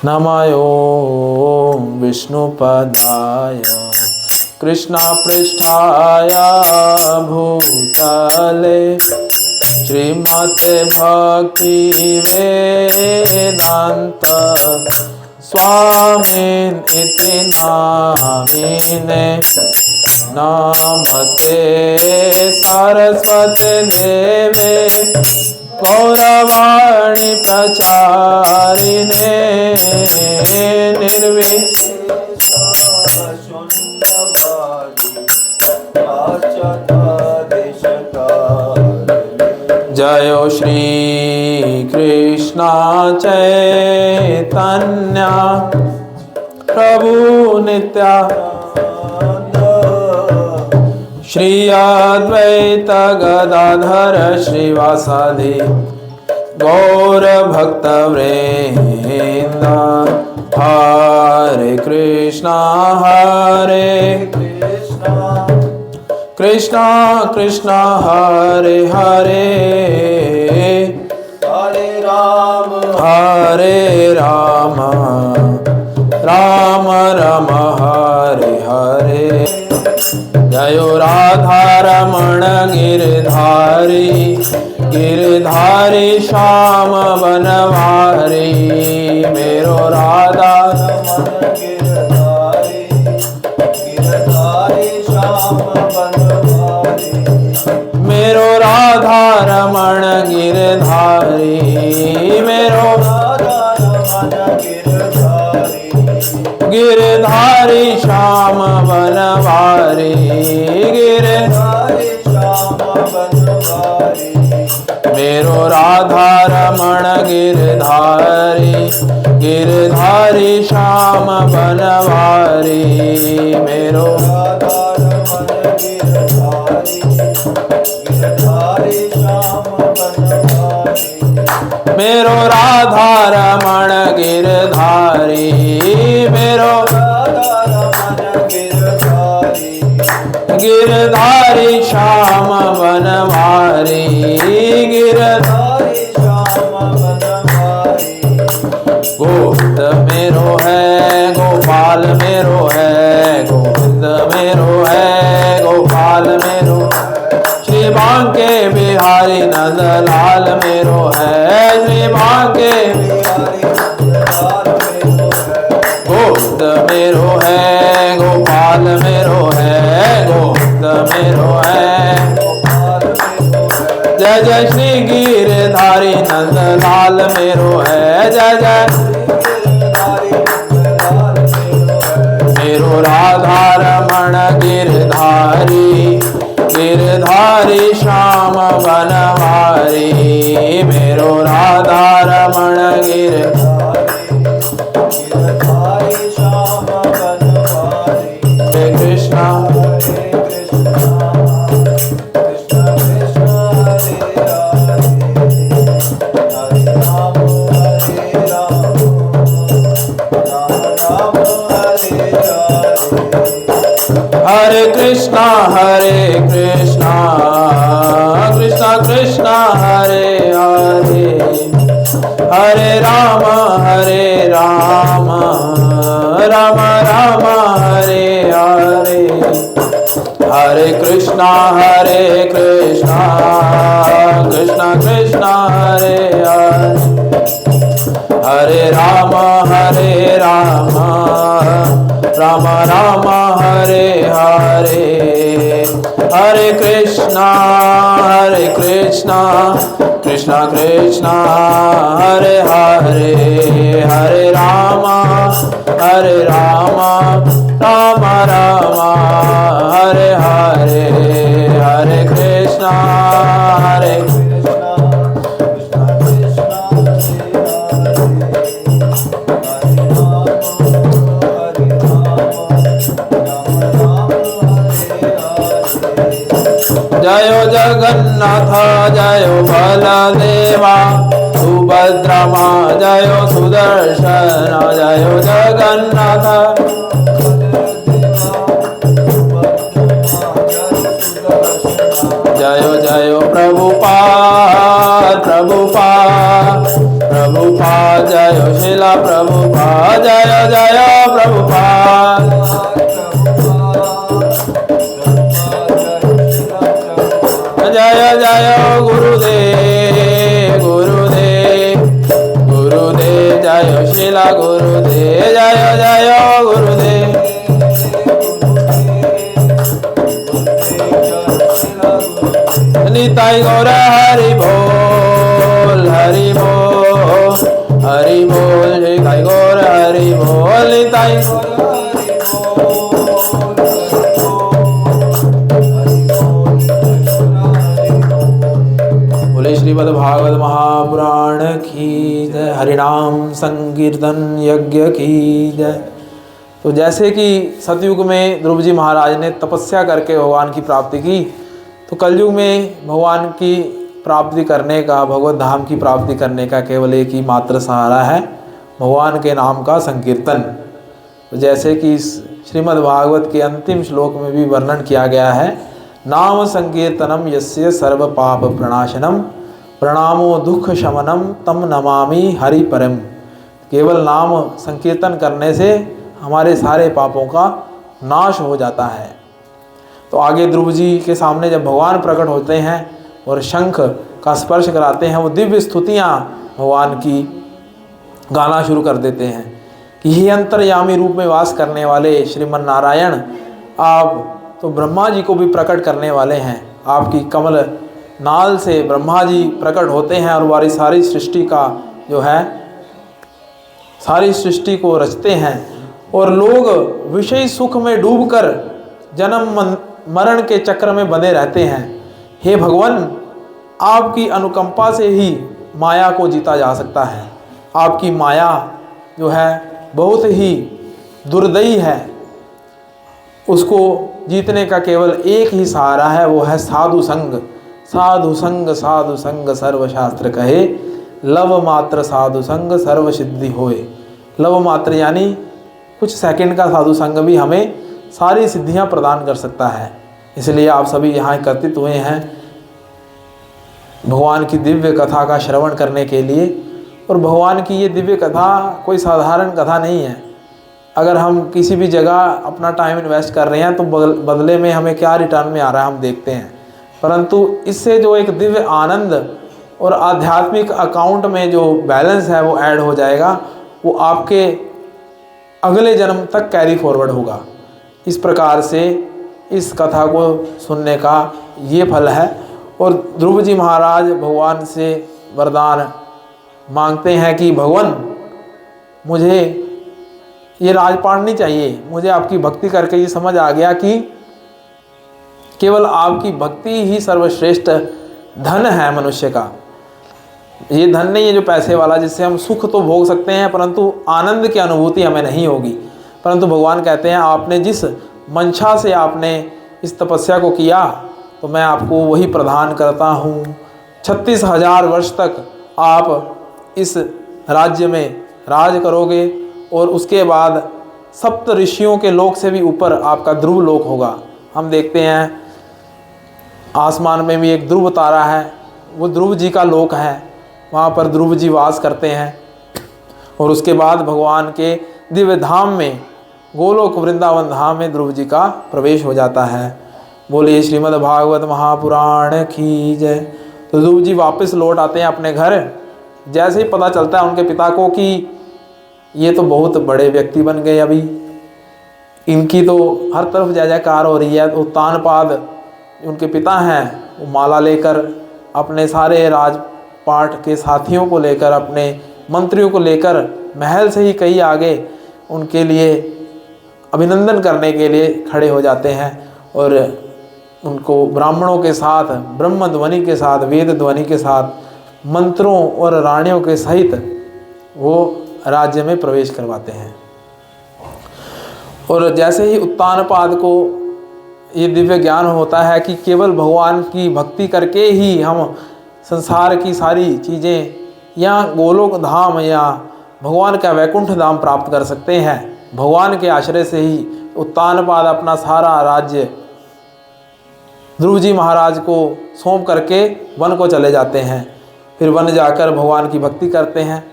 S1: नमो विष्णुपदाय कृष्णपृष्ठाय भूतले श्रीमते भक्ति वेदांत स्वामिन् इति नामिने नमस्ते सरस्वती देवे गौरवाणी प्रचारिणे जयो श्री कृष्ण चैतन्य प्रभु नित्यानंद श्री अद्वैत गदाधर श्रीवासादि गौर भक्त वृंद। हरे कृष्णा कृष्णा कृष्णा हरे हरे, हरे राम राम राम हरे हरे। जयो राधा रमण गिरधारी गिरधारी श्याम बनवारी मेरो राधा
S3: रमण गिरधारी गिरधारी श्याम बनवारी
S1: मेरो राधा रमण गिरधारी मेरो
S3: राधा रमण गिरधारी
S1: गिरधारी श्याम बनवारी गिरधारी
S3: श्याम बनवारी
S1: मेरो राधा रमण गिरधारी गिरधारी श्याम बनवारी मेरो
S3: राधा रमण गिरधारी गिरधारी श्याम बनवारी
S1: मेरो राधा रमण गिरधारी मेरो
S3: राधा रमण गिरधारी
S1: गिरधारी श्याम बनवारी गिरधारी
S3: श्याम बनवारी
S1: गोविंद मेरो है गोपाल मेरो है गोविंद मेरो है गोपाल मेरो श्री बांके बिहारी नंदलाल मेरो है श्री बांके
S3: बिहारी नंदलाल मेरो है
S1: गोविंद मेरो है गोपाल मेरो है गोविंद मेरो है
S3: गोपाल मेरो है
S1: जय जय श्री गिरधारी नंदलाल मेरो है जय जय
S3: गिरधारी नंदलाल मेरो है
S1: मेरो राधा रमण गिरधारी गिरधारी श्याम बनवारी मेरो राधा रमण
S3: गिरधारी श्याम बनवारी
S1: हरे कृष्णा
S3: हरे कृष्ण कृष्ण कृष्ण हरे हरे हरे राम हरे राम राम राम हरे हरे
S1: हरे कृष्णा कृष्णा कृष्णा हरे हरे हरे राम राम राम हरे हरे हरे कृष्णा कृष्णा कृष्णा हरे हरे हरे राम राम राम हरे हरे हरे कृष्णा कृष्णा कृष्णा हरे हरे हरे राम राम राम हरे हरे हरे कृष्णा जय जगन्नाथ जय बलदेवा सुभद्रमा जय सुदर्शन जय जगन्नाथ जय जय प्रभुपाद जय शिला प्रभुपाद जय जय प्रभुपाद जय जय गुरुदेव जय शिला गुरुदेव जय जय गुरुदेव निताई गौर हरि बोल हरि बोल हरि बोल निताई गौर हरि बोल निताई बोले श्रीमद् भागवत महापुराण की जय हरिनाम संकीर्तन यज्ञ की जय। तो जैसे कि सतयुग में ध्रुव जी महाराज ने तपस्या करके भगवान की प्राप्ति की, तो कलयुग में भगवान की प्राप्ति करने का, भगवत धाम की प्राप्ति करने का केवल एक ही मात्र सहारा है, भगवान के नाम का संकीर्तन। तो जैसे कि श्रीमद् भागवत के अंतिम श्लोक में भी वर्णन किया गया है, नाम संकीर्तनम यस्य सर्व पाप प्रणाशनम प्रणामो दुख शमनम तम नमामि हरि परम। केवल नाम संकीर्तन करने से हमारे सारे पापों का नाश हो जाता है। तो आगे ध्रुव जी के सामने जब भगवान प्रकट होते हैं और शंख का स्पर्श कराते हैं, वो दिव्य स्तुतियाँ भगवान की गाना शुरू कर देते हैं कि हे अंतर्यामी रूप में वास करने वाले श्रीमन नारायण, आप तो ब्रह्मा जी को भी प्रकट करने वाले हैं। आपकी कमल नाल से ब्रह्मा जी प्रकट होते हैं और हमारी सारी सृष्टि का जो है सारी सृष्टि को रचते हैं। और लोग विषय सुख में डूबकर जन्म मरण के चक्र में बंधे रहते हैं। हे भगवान, आपकी अनुकंपा से ही माया को जीता जा सकता है। आपकी माया जो है बहुत ही दुर्दयी है, उसको जीतने का केवल एक ही सहारा है, वो है साधु संग। साधु संग साधु संग सर्वशास्त्र कहे, लव मात्र साधु संग सर्व सिद्धि होए। लव मात्र यानी कुछ सेकंड का साधु संग भी हमें सारी सिद्धियां प्रदान कर सकता है। इसलिए आप सभी यहाँ एकत्रित हुए हैं भगवान की दिव्य कथा का श्रवण करने के लिए। और भगवान की ये दिव्य कथा कोई साधारण कथा नहीं है। अगर हम किसी भी जगह अपना टाइम इन्वेस्ट कर रहे हैं तो बदले में हमें क्या रिटर्न में आ रहा है हम देखते हैं, परंतु इससे जो एक दिव्य आनंद और आध्यात्मिक अकाउंट में जो बैलेंस है वो ऐड हो जाएगा, वो आपके अगले जन्म तक कैरी फॉरवर्ड होगा। इस प्रकार से इस कथा को सुनने का ये फल है। और ध्रुव जी महाराज भगवान से वरदान मांगते हैं कि भगवान, मुझे ये राजपाट नहीं चाहिए, मुझे आपकी भक्ति करके ये समझ आ गया कि केवल आपकी भक्ति ही सर्वश्रेष्ठ धन है मनुष्य का। ये धन नहीं है जो पैसे वाला, जिससे हम सुख तो भोग सकते हैं परंतु आनंद की अनुभूति हमें नहीं होगी। परंतु भगवान कहते हैं आपने जिस मंशा से आपने इस तपस्या को किया तो मैं आपको वही प्रदान करता हूँ। 36,000 वर्ष तक आप इस राज्य में राज करोगे और उसके बाद सप्त ऋषियों के लोक से भी ऊपर आपका ध्रुव लोक होगा। हम देखते हैं आसमान में भी एक ध्रुव तारा है, वो ध्रुव जी का लोक है, वहाँ पर ध्रुव जी वास करते हैं। और उसके बाद भगवान के दिव्य धाम में, गोलोक वृंदावन धाम में ध्रुव जी का प्रवेश हो जाता है। बोलिए श्रीमद् भागवत महापुराण की जय। तो ध्रुव जी वापस लौट आते हैं अपने घर। जैसे ही पता चलता है उनके पिता को कि ये तो बहुत बड़े व्यक्ति बन गए, अभी इनकी तो हर तरफ जय जयकार हो रही है, तो तानपाद उनके पिता हैं वो माला लेकर अपने सारे राजपाट के साथियों को लेकर, अपने मंत्रियों को लेकर महल से ही कई आगे उनके लिए अभिनंदन करने के लिए खड़े हो जाते हैं। और उनको ब्राह्मणों के साथ, ब्रह्म ध्वनि के साथ, वेद ध्वनि के साथ, मंत्रों और रानियों के सहित वो राज्य में प्रवेश करवाते हैं। और जैसे ही उत्तानपाद को ये दिव्य ज्ञान होता है कि केवल भगवान की भक्ति करके ही हम संसार की सारी चीज़ें या गोलोक धाम या भगवान का वैकुंठ धाम प्राप्त कर सकते हैं, भगवान के आश्रय से ही उत्तानपाद अपना सारा राज्य ध्रुव जी महाराज को सौंप करके वन को चले जाते हैं। फिर वन जाकर भगवान की भक्ति करते हैं।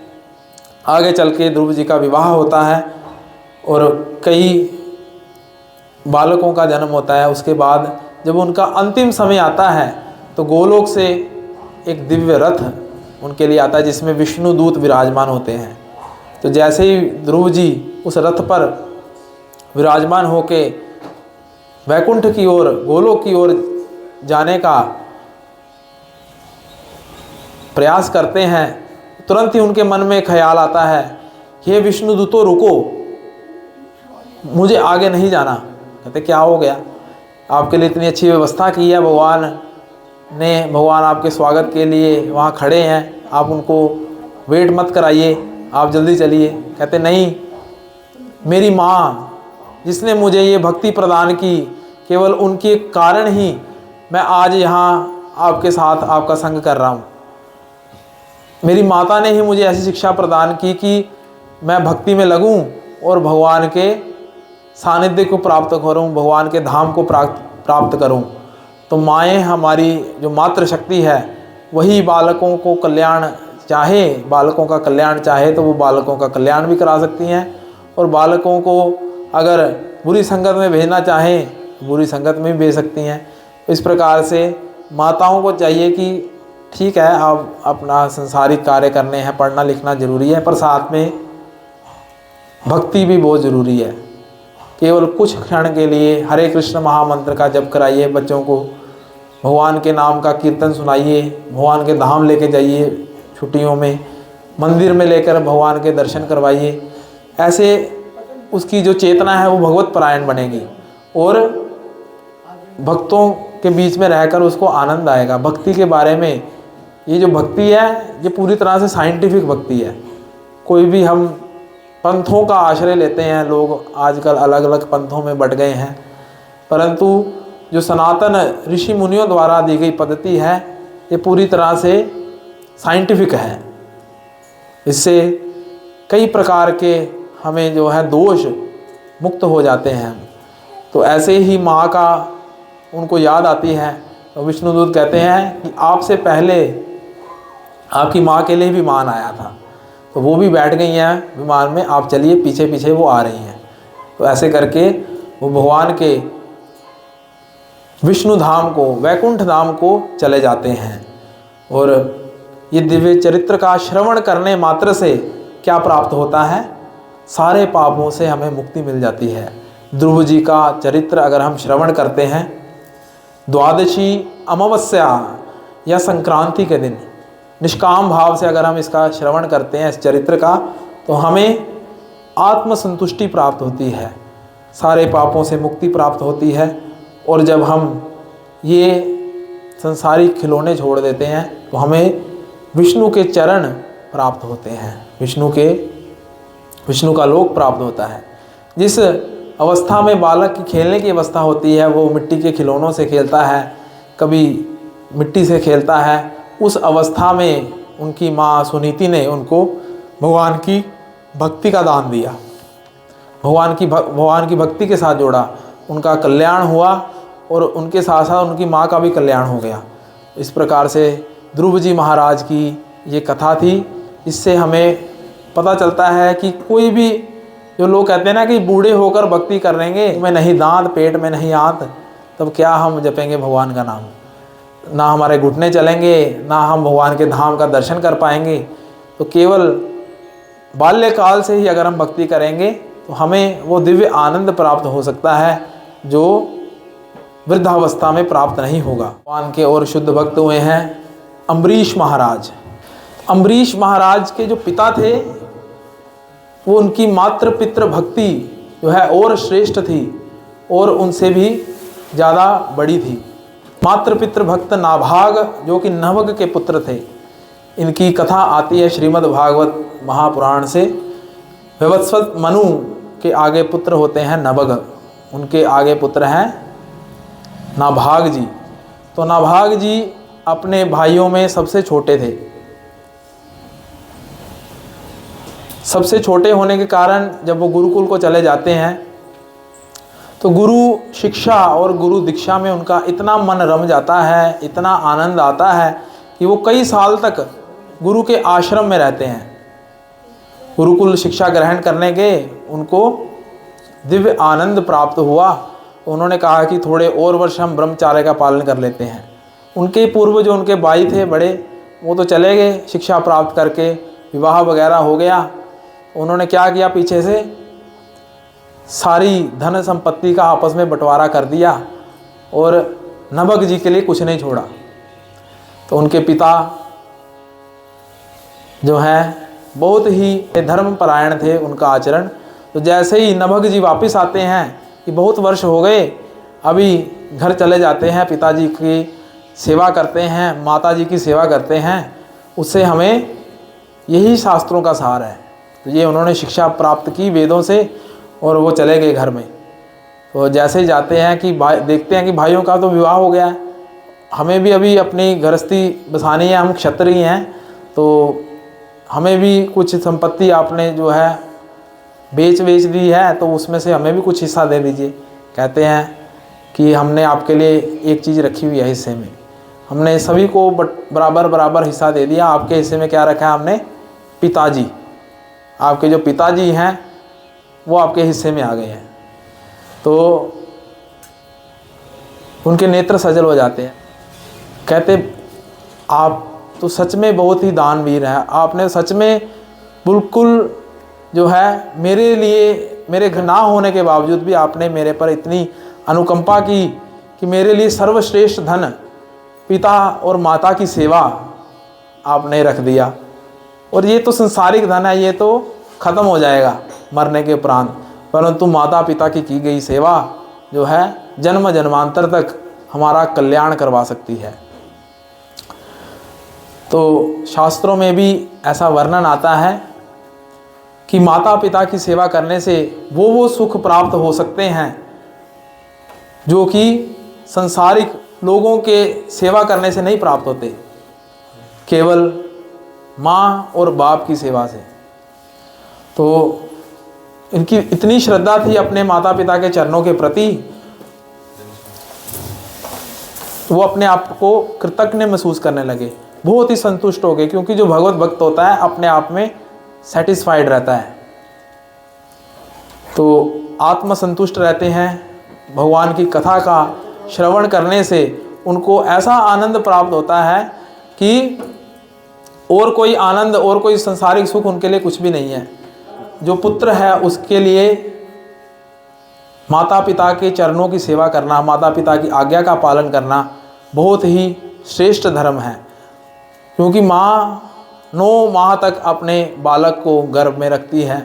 S1: आगे चल के ध्रुव जी का विवाह होता है और कई बालकों का जन्म होता है। उसके बाद जब उनका अंतिम समय आता है तो गोलोक से एक दिव्य रथ उनके लिए आता है जिसमें विष्णु दूत विराजमान होते हैं। तो जैसे ही ध्रुव जी उस रथ पर विराजमान होके वैकुंठ की ओर, गोलोक की ओर जाने का प्रयास करते हैं, तुरंत ही उनके मन में ख्याल आता है, हे विष्णु दूतो रुको, मुझे आगे नहीं जाना। कहते क्या हो गया, आपके लिए इतनी अच्छी व्यवस्था की है भगवान ने, भगवान आपके स्वागत के लिए वहाँ खड़े हैं, आप उनको वेट मत कराइए, आप जल्दी चलिए। कहते नहीं, मेरी माँ जिसने मुझे ये भक्ति प्रदान की, केवल उनके कारण ही मैं आज यहाँ आपके साथ आपका संग कर रहा हूँ। मेरी माता ने ही मुझे ऐसी शिक्षा प्रदान की कि मैं भक्ति में लगूं और भगवान के सानिध्य को प्राप्त करूं, भगवान के धाम को प्राप्त करूं। तो माएँ हमारी जो मातृ शक्ति है वही बालकों को कल्याण चाहे, बालकों का कल्याण चाहे तो वो बालकों का कल्याण भी करा सकती हैं। और बालकों को अगर बुरी संगत में भेजना चाहें बुरी संगत में भी भेज सकती हैं। इस प्रकार से माताओं को चाहिए कि ठीक है, आप अपना संसारिक कार्य करने हैं, पढ़ना लिखना ज़रूरी है, पर साथ में भक्ति भी बहुत ज़रूरी है। केवल कुछ क्षण के लिए हरे कृष्ण महामंत्र का जप कराइए बच्चों को, भगवान के नाम का कीर्तन सुनाइए, भगवान के धाम लेके जाइए, छुट्टियों में मंदिर में लेकर भगवान के दर्शन करवाइए। ऐसे उसकी जो चेतना है वो भगवत परायण बनेगी और भक्तों के बीच में रहकर उसको आनंद आएगा। भक्ति के बारे में, ये जो भक्ति है ये पूरी तरह से साइंटिफिक भक्ति है। कोई भी हम पंथों का आश्रय लेते हैं, लोग आजकल अलग अलग पंथों में बट गए हैं, परंतु जो सनातन ऋषि मुनियों द्वारा दी गई पद्धति है ये पूरी तरह से साइंटिफिक है। इससे कई प्रकार के हमें जो है दोष मुक्त हो जाते हैं। तो ऐसे ही माँ का उनको याद आती है तो विष्णुदूत कहते हैं कि आपसे पहले आपकी माँ के लिए विमान आया था, तो वो भी बैठ गई हैं विमान में, आप चलिए पीछे पीछे वो आ रही हैं। तो ऐसे करके वो भगवान के विष्णु धाम को, वैकुंठ धाम को चले जाते हैं। और ये दिव्य चरित्र का श्रवण करने मात्र से क्या प्राप्त होता है? सारे पापों से हमें मुक्ति मिल जाती है। ध्रुव जी का चरित्र अगर हम श्रवण करते हैं, द्वादशी अमावस्या या संक्रांति के दिन निष्काम भाव से अगर हम इसका श्रवण करते हैं, इस चरित्र का, तो हमें आत्मसंतुष्टि प्राप्त होती है, सारे पापों से मुक्ति प्राप्त होती है। और जब हम ये संसारिक खिलौने छोड़ देते हैं तो हमें विष्णु के चरण प्राप्त होते हैं, विष्णु का लोक प्राप्त होता है। जिस अवस्था में बालक की खेलने की अवस्था होती है, वो मिट्टी के खिलौनों से खेलता है, कभी मिट्टी से खेलता है, उस अवस्था में उनकी माँ सुनीति ने उनको भगवान की भक्ति का दान दिया, भगवान की भक्ति के साथ जोड़ा, उनका कल्याण हुआ और उनके साथ साथ उनकी माँ का भी कल्याण हो गया। इस प्रकार से ध्रुव जी महाराज की ये कथा थी। इससे हमें पता चलता है कि कोई भी, जो लोग कहते हैं ना कि बूढ़े होकर भक्ति करेंगे, में नहीं दांत पेट में नहीं आंत, तब क्या हम जपेंगे भगवान का नाम? ना हमारे घुटने चलेंगे, ना हम भगवान के धाम का दर्शन कर पाएंगे। तो केवल बाल्यकाल से ही अगर हम भक्ति करेंगे तो हमें वो दिव्य आनंद प्राप्त हो सकता है जो वृद्धावस्था में प्राप्त नहीं होगा। भगवान के और शुद्ध भक्त हुए हैं अम्बरीश महाराज। अम्बरीश महाराज के जो पिता थे वो उनकी मातृ पितृ भक्ति जो है और श्रेष्ठ थी और उनसे भी ज़्यादा बड़ी थी। मातृ पितृ भक्त नाभाग जो कि नभग के पुत्र थे, इनकी कथा आती है श्रीमद् भागवत महापुराण से। विवस्वत मनु के आगे पुत्र होते हैं नभग, उनके आगे पुत्र हैं नाभाग जी। तो नाभाग जी अपने भाइयों में सबसे छोटे थे। सबसे छोटे होने के कारण जब वो गुरुकुल को चले जाते हैं तो गुरु शिक्षा और गुरु दीक्षा में उनका इतना मन रम जाता है, इतना आनंद आता है कि वो कई साल तक गुरु के आश्रम में रहते हैं। गुरुकुल शिक्षा ग्रहण करने के उनको दिव्य आनंद प्राप्त हुआ। तो उन्होंने कहा कि थोड़े और वर्ष हम ब्रह्मचार्य का पालन कर लेते हैं। उनके पूर्व जो उनके भाई थे बड़े, वो तो चले गए शिक्षा प्राप्त करके, विवाह वगैरह हो गया। उन्होंने क्या किया, पीछे से सारी धन संपत्ति का आपस में बंटवारा कर दिया और नभग जी के लिए कुछ नहीं छोड़ा। तो उनके पिता जो हैं बहुत ही धर्मपरायण थे, उनका आचरण। तो जैसे ही नभग जी वापस आते हैं कि बहुत वर्ष हो गए, अभी घर चले जाते हैं, पिताजी की सेवा करते हैं, माताजी की सेवा करते हैं, उससे हमें यही शास्त्रों का सार है। तो ये उन्होंने शिक्षा प्राप्त की वेदों से और वो चले गए घर में। तो जैसे ही जाते हैं कि भाई देखते हैं कि भाइयों का तो विवाह हो गया है, हमें भी अभी अपनी गृहस्थी बसानी है, हम क्षत्रिय हैं, तो हमें भी कुछ संपत्ति आपने जो है बेच दी है, तो उसमें से हमें भी कुछ हिस्सा दे दीजिए। कहते हैं कि हमने आपके लिए एक चीज़ रखी हुई है हिस्से में, हमने सभी को बराबर हिस्सा दे दिया। आपके हिस्से में क्या रखा है हमने? पिताजी, आपके जो पिताजी हैं वो आपके हिस्से में आ गए हैं। तो उनके नेत्र सजल हो जाते हैं। कहते आप तो सच में बहुत ही दानवीर है। आपने सच में बिल्कुल जो है मेरे लिए, मेरे घर ना होने के बावजूद भी आपने मेरे पर इतनी अनुकंपा की कि मेरे लिए सर्वश्रेष्ठ धन पिता और माता की सेवा आपने रख दिया। और ये तो संसारिक धन है, ये तो ख़त्म हो जाएगा मरने के उपरांत, परंतु माता पिता की गई सेवा जो है जन्म जन्मांतर तक हमारा कल्याण करवा सकती है। तो शास्त्रों में भी ऐसा वर्णन आता है कि माता पिता की सेवा करने से वो सुख प्राप्त हो सकते हैं जो कि संसारिक लोगों के सेवा करने से नहीं प्राप्त होते, केवल माँ और बाप की सेवा से। तो इनकी इतनी श्रद्धा थी अपने माता पिता के चरणों के प्रति, वो अपने आप को कृतज्ञ महसूस करने लगे, बहुत ही संतुष्ट हो गए, क्योंकि जो भगवत भक्त होता है अपने आप में सेटिस्फाइड रहता है। तो आत्मसंतुष्ट रहते हैं। भगवान की कथा का श्रवण करने से उनको ऐसा आनंद प्राप्त होता है कि और कोई आनंद और कोई संसारिक सुख उनके लिए कुछ भी नहीं है। जो पुत्र है उसके लिए माता पिता के चरणों की सेवा करना, माता पिता की आज्ञा का पालन करना बहुत ही श्रेष्ठ धर्म है। क्योंकि माँ 9 माह तक अपने बालक को गर्भ में रखती है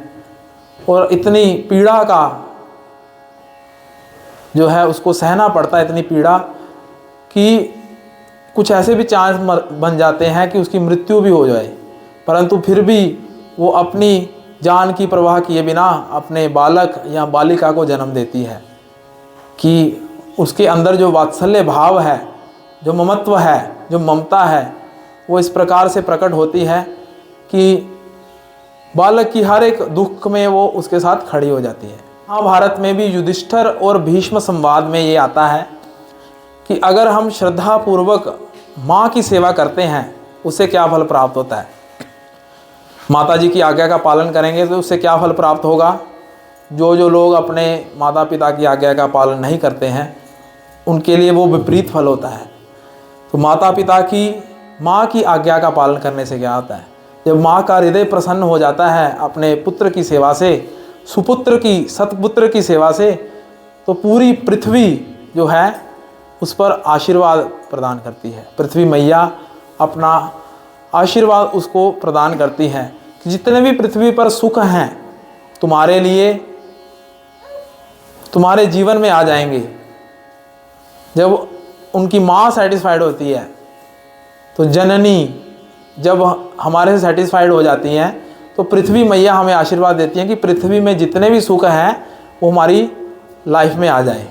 S1: और इतनी पीड़ा का जो है उसको सहना पड़ता है, इतनी पीड़ा कि कुछ ऐसे भी चांस बन जाते हैं कि उसकी मृत्यु भी हो जाए, परंतु फिर भी वो अपनी जान की परवाह किए बिना अपने बालक या बालिका को जन्म देती है कि उसके अंदर जो वात्सल्य भाव है, जो ममत्व है, जो ममता है, वो इस प्रकार से प्रकट होती है कि बालक की हर एक दुख में वो उसके साथ खड़ी हो जाती है। महाभारत में भी युधिष्ठिर और भीष्म संवाद में ये आता है कि अगर हम श्रद्धापूर्वक माँ की सेवा करते हैं उससे क्या फल प्राप्त होता है। माता जी की आज्ञा का पालन करेंगे तो उससे क्या फल प्राप्त होगा। जो लोग अपने माता पिता की आज्ञा का पालन नहीं करते हैं उनके लिए वो विपरीत फल होता है। तो माता पिता की, माँ की आज्ञा का पालन करने से क्या होता है, जब माँ का हृदय प्रसन्न हो जाता है अपने पुत्र की सेवा से, सुपुत्र की, सतपुत्र की सेवा से, तो पूरी पृथ्वी जो है उस पर आशीर्वाद प्रदान करती है। पृथ्वी मैया अपना आशीर्वाद उसको प्रदान करती है कि जितने भी पृथ्वी पर सुख हैं तुम्हारे लिए, तुम्हारे जीवन में आ जाएंगे। जब उनकी माँ सेटिस्फाइड होती है तो जननी जब हमारे से सेटिस्फाइड हो जाती हैं तो पृथ्वी मैया हमें आशीर्वाद देती हैं कि पृथ्वी में जितने भी सुख हैं वो हमारी लाइफ में आ जाए।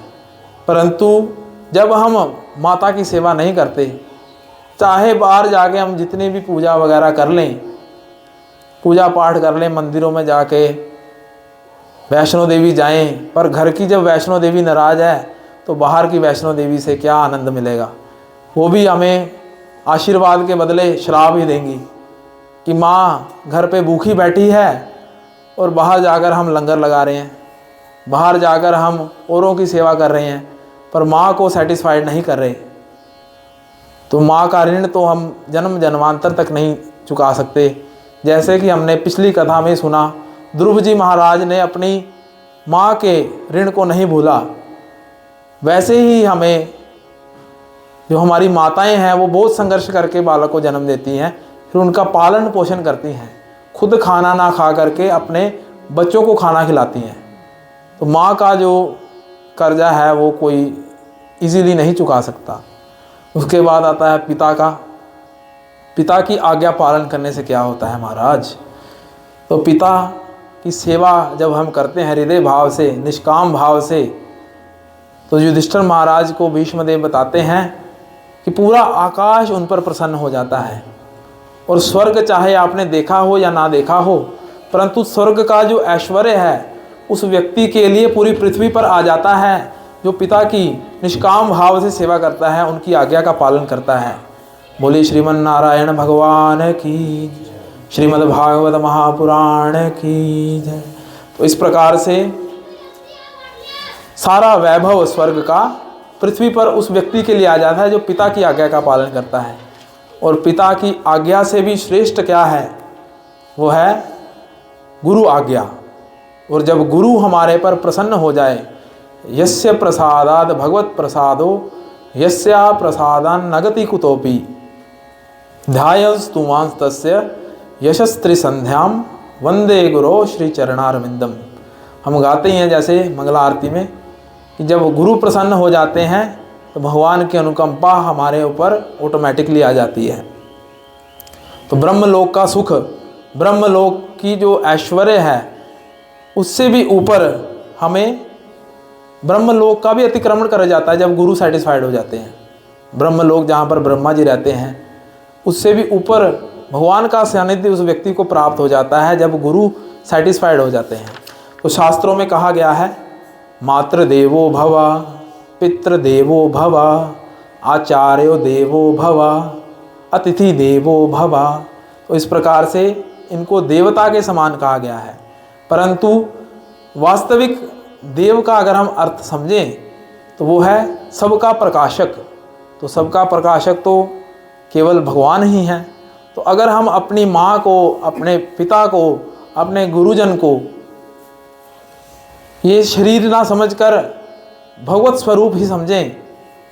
S1: परंतु जब हम माता की सेवा नहीं करते, चाहे बाहर जाके हम जितनी भी पूजा वगैरह कर लें, पूजा पाठ कर लें, मंदिरों में जाके वैष्णो देवी जाएं, पर घर की जब वैष्णो देवी नाराज़ है तो बाहर की वैष्णो देवी से क्या आनंद मिलेगा। वो भी हमें आशीर्वाद के बदले श्राप ही देंगी कि माँ घर पे भूखी बैठी है और बाहर जाकर हम लंगर लगा रहे हैं, बाहर जाकर हम औरों की सेवा कर रहे हैं, पर माँ को सेटिस्फाइड नहीं कर रहे। तो माँ का ऋण तो हम जन्म जन्मांतर तक नहीं चुका सकते। जैसे कि हमने पिछली कथा में सुना, ध्रुव जी महाराज ने अपनी माँ के ऋण को नहीं भूला, वैसे ही हमें जो हमारी माताएं हैं वो बहुत संघर्ष करके बालक को जन्म देती हैं, फिर उनका पालन पोषण करती हैं, खुद खाना ना खा करके अपने बच्चों को खाना खिलाती हैं। तो माँ का जो कर्जा है वो कोई इजीली नहीं चुका सकता। उसके बाद आता है पिता का। पिता की आज्ञा पालन करने से क्या होता है महाराज। तो पिता की सेवा जब हम करते हैं हृदय भाव से, निष्काम भाव से, तो युधिष्ठिर महाराज को भीष्मदेव बताते हैं कि पूरा आकाश उन पर प्रसन्न हो जाता है। और स्वर्ग चाहे आपने देखा हो या ना देखा हो, परंतु स्वर्ग का जो ऐश्वर्य है उस व्यक्ति के लिए पूरी पृथ्वी पर आ जाता है जो पिता की निष्काम भाव से सेवा करता है, उनकी आज्ञा का पालन करता है। बोले श्रीमन नारायण भगवान की, श्रीमद् भागवत महापुराण की जय। तो इस प्रकार से सारा वैभव स्वर्ग का पृथ्वी पर उस व्यक्ति के लिए आ जाता है जो पिता की आज्ञा का पालन करता है। और पिता की आज्ञा से भी श्रेष्ठ क्या है, वो है गुरु आज्ञा। और जब गुरु हमारे पर प्रसन्न हो जाए, यस्य प्रसादाद भगवत प्रसादो यस्या प्रसादान नगति कुतोपि ध्यायस्तुमांस तस्य यशस्त्री संध्याम वंदे गुरो श्री चरणारविंदम। हम गाते हैं जैसे मंगला आरती में कि जब गुरु प्रसन्न हो जाते हैं तो भगवान की अनुकंपा हमारे ऊपर ऑटोमेटिकली आ जाती है। तो ब्रह्मलोक का सुख, ब्रह्मलोक की जो ऐश्वर्य है, उससे भी ऊपर हमें ब्रह्मलोक का भी अतिक्रमण कर जाता है जब गुरु सेटिस्फाइड हो जाते हैं। ब्रह्मलोक जहाँ पर ब्रह्मा जी रहते हैं, उससे भी ऊपर भगवान का सानिध्य उस व्यक्ति को प्राप्त हो जाता है जब गुरु सेटिस्फाइड हो जाते हैं। तो शास्त्रों में कहा गया है, मातृ देवो भव, पितृ देवो भव, आचार्यो देवो भव, अतिथि देवो भव। तो इस प्रकार से इनको देवता के समान कहा गया है। परंतु वास्तविक देव का अगर हम अर्थ समझें तो वो है सबका प्रकाशक। तो सबका प्रकाशक तो केवल भगवान ही हैं। तो अगर हम अपनी माँ को, अपने पिता को, अपने गुरुजन को ये शरीर ना समझकर भगवत स्वरूप ही समझें,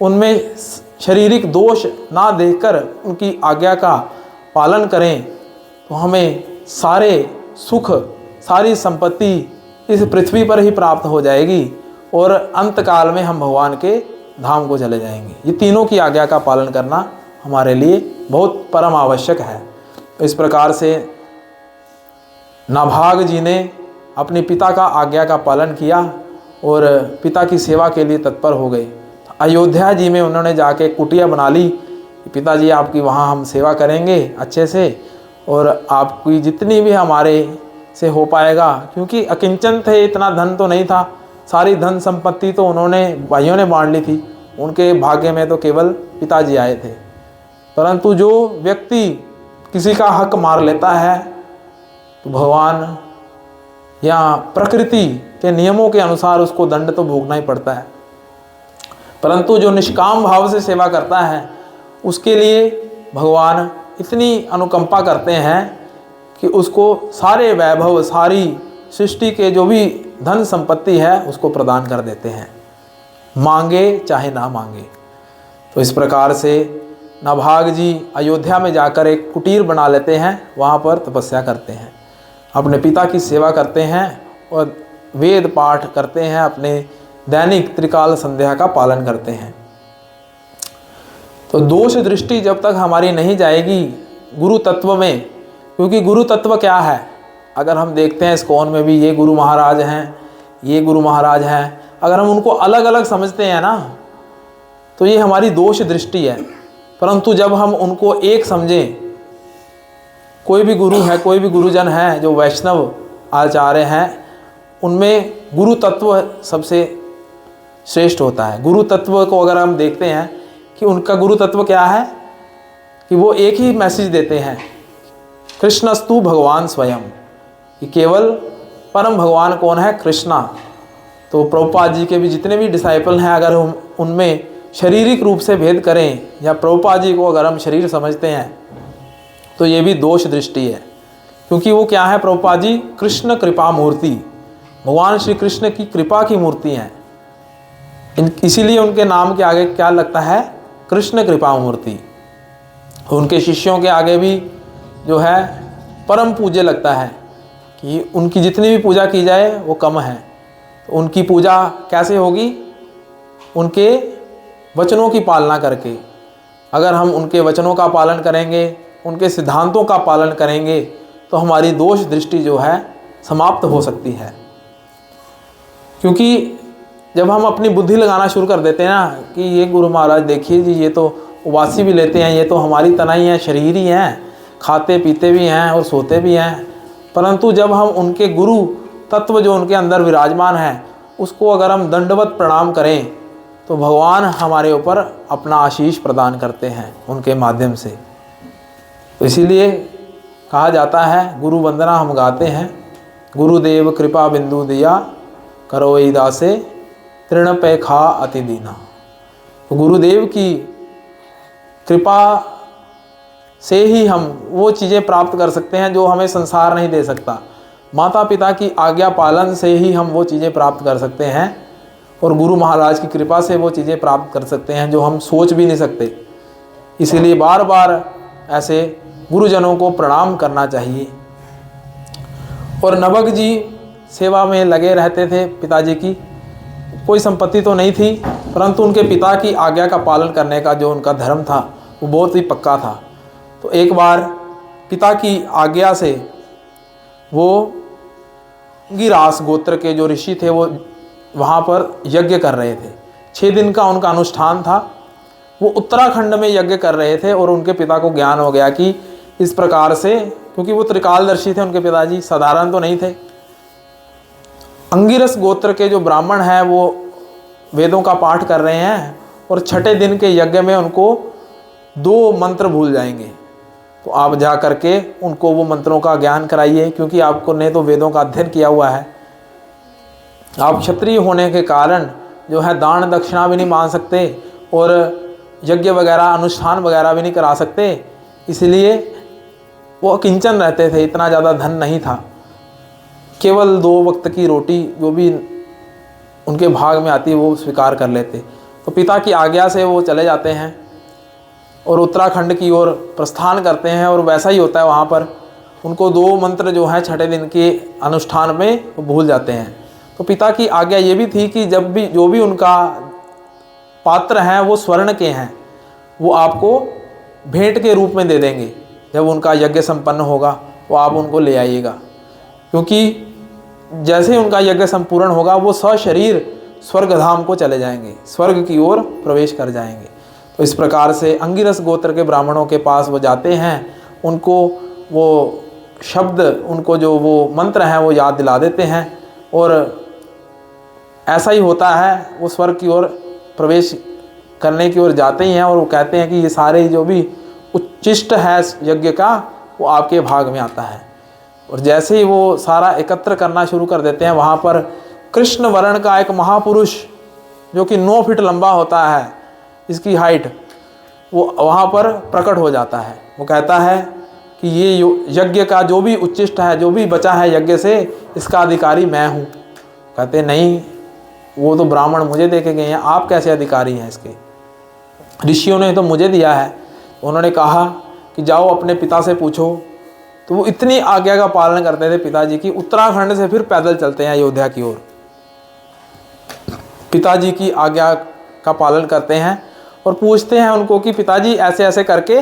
S1: उनमें शारीरिक दोष ना देखकर उनकी आज्ञा का पालन करें, तो हमें सारे सुख, सारी संपत्ति इस पृथ्वी पर ही प्राप्त हो जाएगी और अंत काल में हम भगवान के धाम को चले जाएंगे। ये तीनों की आज्ञा का पालन करना हमारे लिए बहुत परम आवश्यक है। तो इस प्रकार से नाभाग जी ने अपने पिता का आज्ञा का पालन किया और पिता की सेवा के लिए तत्पर हो गए। अयोध्या जी में उन्होंने जाके कुटिया बना ली, पिताजी आपकी वहाँ हम सेवा करेंगे अच्छे से, और आपकी जितनी भी हमारे से हो पाएगा, क्योंकि अकिंचन थे, इतना धन तो नहीं था, सारी धन संपत्ति तो उन्होंने भाइयों ने बांट ली थी, उनके भाग्य में तो केवल पिताजी आए थे। परंतु जो व्यक्ति किसी का हक मार लेता है तो भगवान या प्रकृति के नियमों के अनुसार उसको दंड तो भोगना ही पड़ता है। परंतु जो निष्काम भाव से सेवा करता है उसके लिए भगवान इतनी अनुकंपा करते हैं कि उसको सारे वैभव, सारी सृष्टि के जो भी धन संपत्ति है उसको प्रदान कर देते हैं, मांगे चाहे ना मांगे। तो इस प्रकार से नाभाग जी अयोध्या में जाकर एक कुटीर बना लेते हैं, वहाँ पर तपस्या करते हैं, अपने पिता की सेवा करते हैं और वेद पाठ करते हैं, अपने दैनिक त्रिकाल संध्या का पालन करते हैं। तो दोष दृष्टि जब तक हमारी नहीं जाएगी गुरु तत्व में, क्योंकि गुरु तत्व क्या है, अगर हम देखते हैं इस्कॉन में भी ये गुरु महाराज हैं, ये गुरु महाराज हैं, अगर हम उनको अलग अलग समझते हैं ना तो ये हमारी दोष दृष्टि है। परंतु जब हम उनको एक समझें, कोई भी गुरु है, कोई भी गुरुजन है जो वैष्णव आचार्य हैं, उनमें गुरु तत्व सबसे श्रेष्ठ होता है। गुरु तत्व को अगर हम देखते हैं कि उनका गुरु तत्व क्या है कि वो एक ही मैसेज देते हैं, कृष्णस्तु भगवान स्वयं, कि केवल परम भगवान कौन है, कृष्णा। तो प्रभुपाद जी के भी जितने भी डिसाइपल हैं, अगर हम उनमें शारीरिक रूप से भेद करें या प्रभुपाद जी को अगर हम शरीर समझते हैं तो ये भी दोष दृष्टि है, क्योंकि वो क्या है, प्रभुपाद जी कृष्ण कृपा मूर्ति, भगवान श्री कृष्ण की कृपा की मूर्ति हैं। इसीलिए उनके नाम के आगे क्या लगता है, कृष्ण कृपा मूर्ति। उनके शिष्यों के आगे भी जो है परम पूज्य लगता है कि उनकी जितनी भी पूजा की जाए वो कम है। तो उनकी पूजा कैसे होगी, उनके वचनों की पालना करके। अगर हम उनके वचनों का पालन करेंगे, उनके सिद्धांतों का पालन करेंगे, तो हमारी दोष दृष्टि जो है समाप्त हो सकती है। क्योंकि जब हम अपनी बुद्धि लगाना शुरू कर देते हैं ना कि ये गुरु महाराज देखिए जी, ये तो उबासी भी लेते हैं, ये तो हमारी तरह ही हैं, शरीर ही हैं, खाते पीते भी हैं और सोते भी हैं, परंतु जब हम उनके गुरु तत्व जो उनके अंदर विराजमान है उसको अगर हम दंडवत प्रणाम करें तो भगवान हमारे ऊपर अपना आशीष प्रदान करते हैं उनके माध्यम से। तो इसीलिए कहा जाता है, गुरु वंदना हम गाते हैं, गुरुदेव कृपा बिंदु दिया करोई दासे तृण पे खा अति दीना। तो गुरुदेव की कृपा से ही हम वो चीज़ें प्राप्त कर सकते हैं जो हमें संसार नहीं दे सकता। माता पिता की आज्ञा पालन से ही हम वो चीज़ें प्राप्त कर सकते हैं और गुरु महाराज की कृपा से वो चीज़ें प्राप्त कर सकते हैं जो हम सोच भी नहीं सकते। इसीलिए बार बार ऐसे गुरुजनों को प्रणाम करना चाहिए। और नवक जी सेवा में लगे रहते थे पिताजी की। कोई संपत्ति तो नहीं थी, परंतु उनके पिता की आज्ञा का पालन करने का जो उनका धर्म था वो बहुत ही पक्का था। तो एक बार पिता की आज्ञा से वो गिरास गोत्र के जो ऋषि थे वो वहाँ पर यज्ञ कर रहे थे। 6 दिन का उनका अनुष्ठान था। वो उत्तराखंड में यज्ञ कर रहे थे और उनके पिता को ज्ञान हो गया कि इस प्रकार से, क्योंकि वो त्रिकालदर्शी थे उनके पिताजी, साधारण तो नहीं थे। अंगिरस गोत्र के जो ब्राह्मण हैं वो वेदों का पाठ कर रहे हैं और 6ठे दिन के यज्ञ में उनको 2 मंत्र भूल जाएंगे। तो आप जा करके उनको वो मंत्रों का ज्ञान कराइए, क्योंकि आपको ने तो वेदों का अध्ययन किया हुआ है। आप क्षत्रिय होने के कारण जो है दान दक्षिणा भी नहीं मांग सकते और यज्ञ वगैरह अनुष्ठान वगैरह भी नहीं करा सकते। इसलिए वो किंचन रहते थे, इतना ज़्यादा धन नहीं था। केवल 2 वक्त की रोटी जो भी उनके भाग में आती है वो स्वीकार कर लेते। तो पिता की आज्ञा से वो चले जाते हैं और उत्तराखंड की ओर प्रस्थान करते हैं। और वैसा ही होता है, वहाँ पर उनको 2 मंत्र जो हैं 6ठे दिन के अनुष्ठान में वो भूल जाते हैं। तो पिता की आज्ञा ये भी थी कि जब भी जो भी उनका पात्र हैं वो स्वर्ण के हैं, वो आपको भेंट के रूप में दे देंगे। जब उनका यज्ञ संपन्न होगा वो आप उनको ले आइएगा, क्योंकि जैसे ही उनका यज्ञ संपूर्ण होगा वो सशरीर स्वर्गधाम को चले जाएंगे, स्वर्ग की ओर प्रवेश कर जाएंगे। तो इस प्रकार से अंगिरस गोत्र के ब्राह्मणों के पास वो जाते हैं, उनको वो शब्द, उनको जो वो मंत्र हैं वो याद दिला देते हैं और ऐसा ही होता है। वो स्वर्ग की ओर प्रवेश करने की ओर जाते ही हैं और वो कहते हैं कि ये सारे जो भी उच्चिष्ट है यज्ञ का वो आपके भाग में आता है। और जैसे ही वो सारा एकत्र करना शुरू कर देते हैं, वहाँ पर कृष्ण वर्ण का एक महापुरुष जो कि 9 फीट लंबा होता है, इसकी हाइट, वो वहाँ पर प्रकट हो जाता है। वो कहता है कि ये यज्ञ का जो भी उच्चिष्ट है, जो भी बचा है यज्ञ से, इसका अधिकारी मैं हूँ। कहते नहीं, वो तो ब्राह्मण मुझे दे के गए हैं, आप कैसे अधिकारी हैं इसके? ऋषियों ने तो मुझे दिया है। उन्होंने कहा कि जाओ अपने पिता से पूछो। तो वो इतनी आज्ञा का पालन करते थे पिताजी की, उत्तराखंड से फिर पैदल चलते हैं अयोध्या की ओर। पिताजी की आज्ञा का पालन करते हैं और पूछते हैं उनको कि पिताजी ऐसे ऐसे करके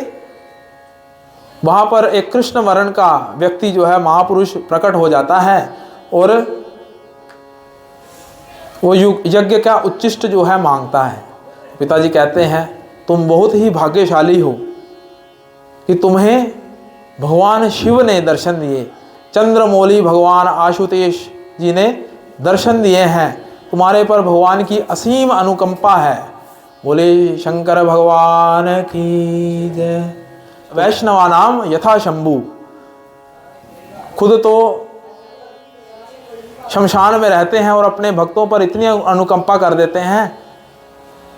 S1: वहाँ पर एक कृष्ण वर्ण का व्यक्ति जो है महापुरुष प्रकट हो जाता है और वो यज्ञ का उच्चिष्ट जो है मांगता है। पिताजी कहते हैं तुम बहुत ही भाग्यशाली हो कि तुम्हें भगवान शिव ने दर्शन दिए, चंद्रमौली भगवान आशुतोष जी ने दर्शन दिए हैं, तुम्हारे पर भगवान की असीम अनुकंपा है। बोले शंकर भगवान की जय। वैष्णवा नाम यथा शंभु, खुद तो शमशान में रहते हैं और अपने भक्तों पर इतनी अनुकंपा कर देते हैं,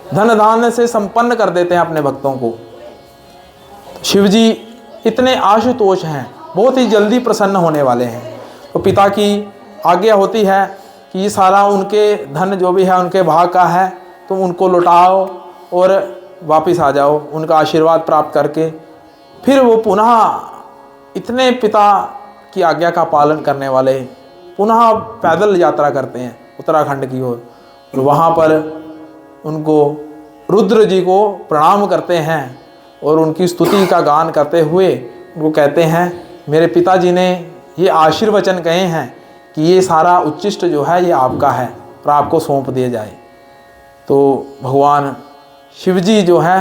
S1: धन दान से संपन्न कर देते हैं अपने भक्तों को। शिवजी इतने आशुतोष हैं, बहुत ही जल्दी प्रसन्न होने वाले हैं। तो पिता की आज्ञा होती है कि ये सारा उनके धन जो भी है उनके भाग का है, तुम उनको लौटाओ और वापस आ जाओ उनका आशीर्वाद प्राप्त करके। फिर वो पुनः इतने पिता की आज्ञा का पालन करने वाले पुनः पैदल यात्रा करते हैं उत्तराखंड की ओर और वहाँ पर उनको रुद्र जी को प्रणाम करते हैं और उनकी स्तुति का गान करते हुए उनको कहते हैं मेरे पिताजी ने ये आशीर्वचन कहे हैं कि ये सारा उच्चिष्ट जो है ये आपका है और आपको सौंप दिया जाए। तो भगवान शिवजी जो हैं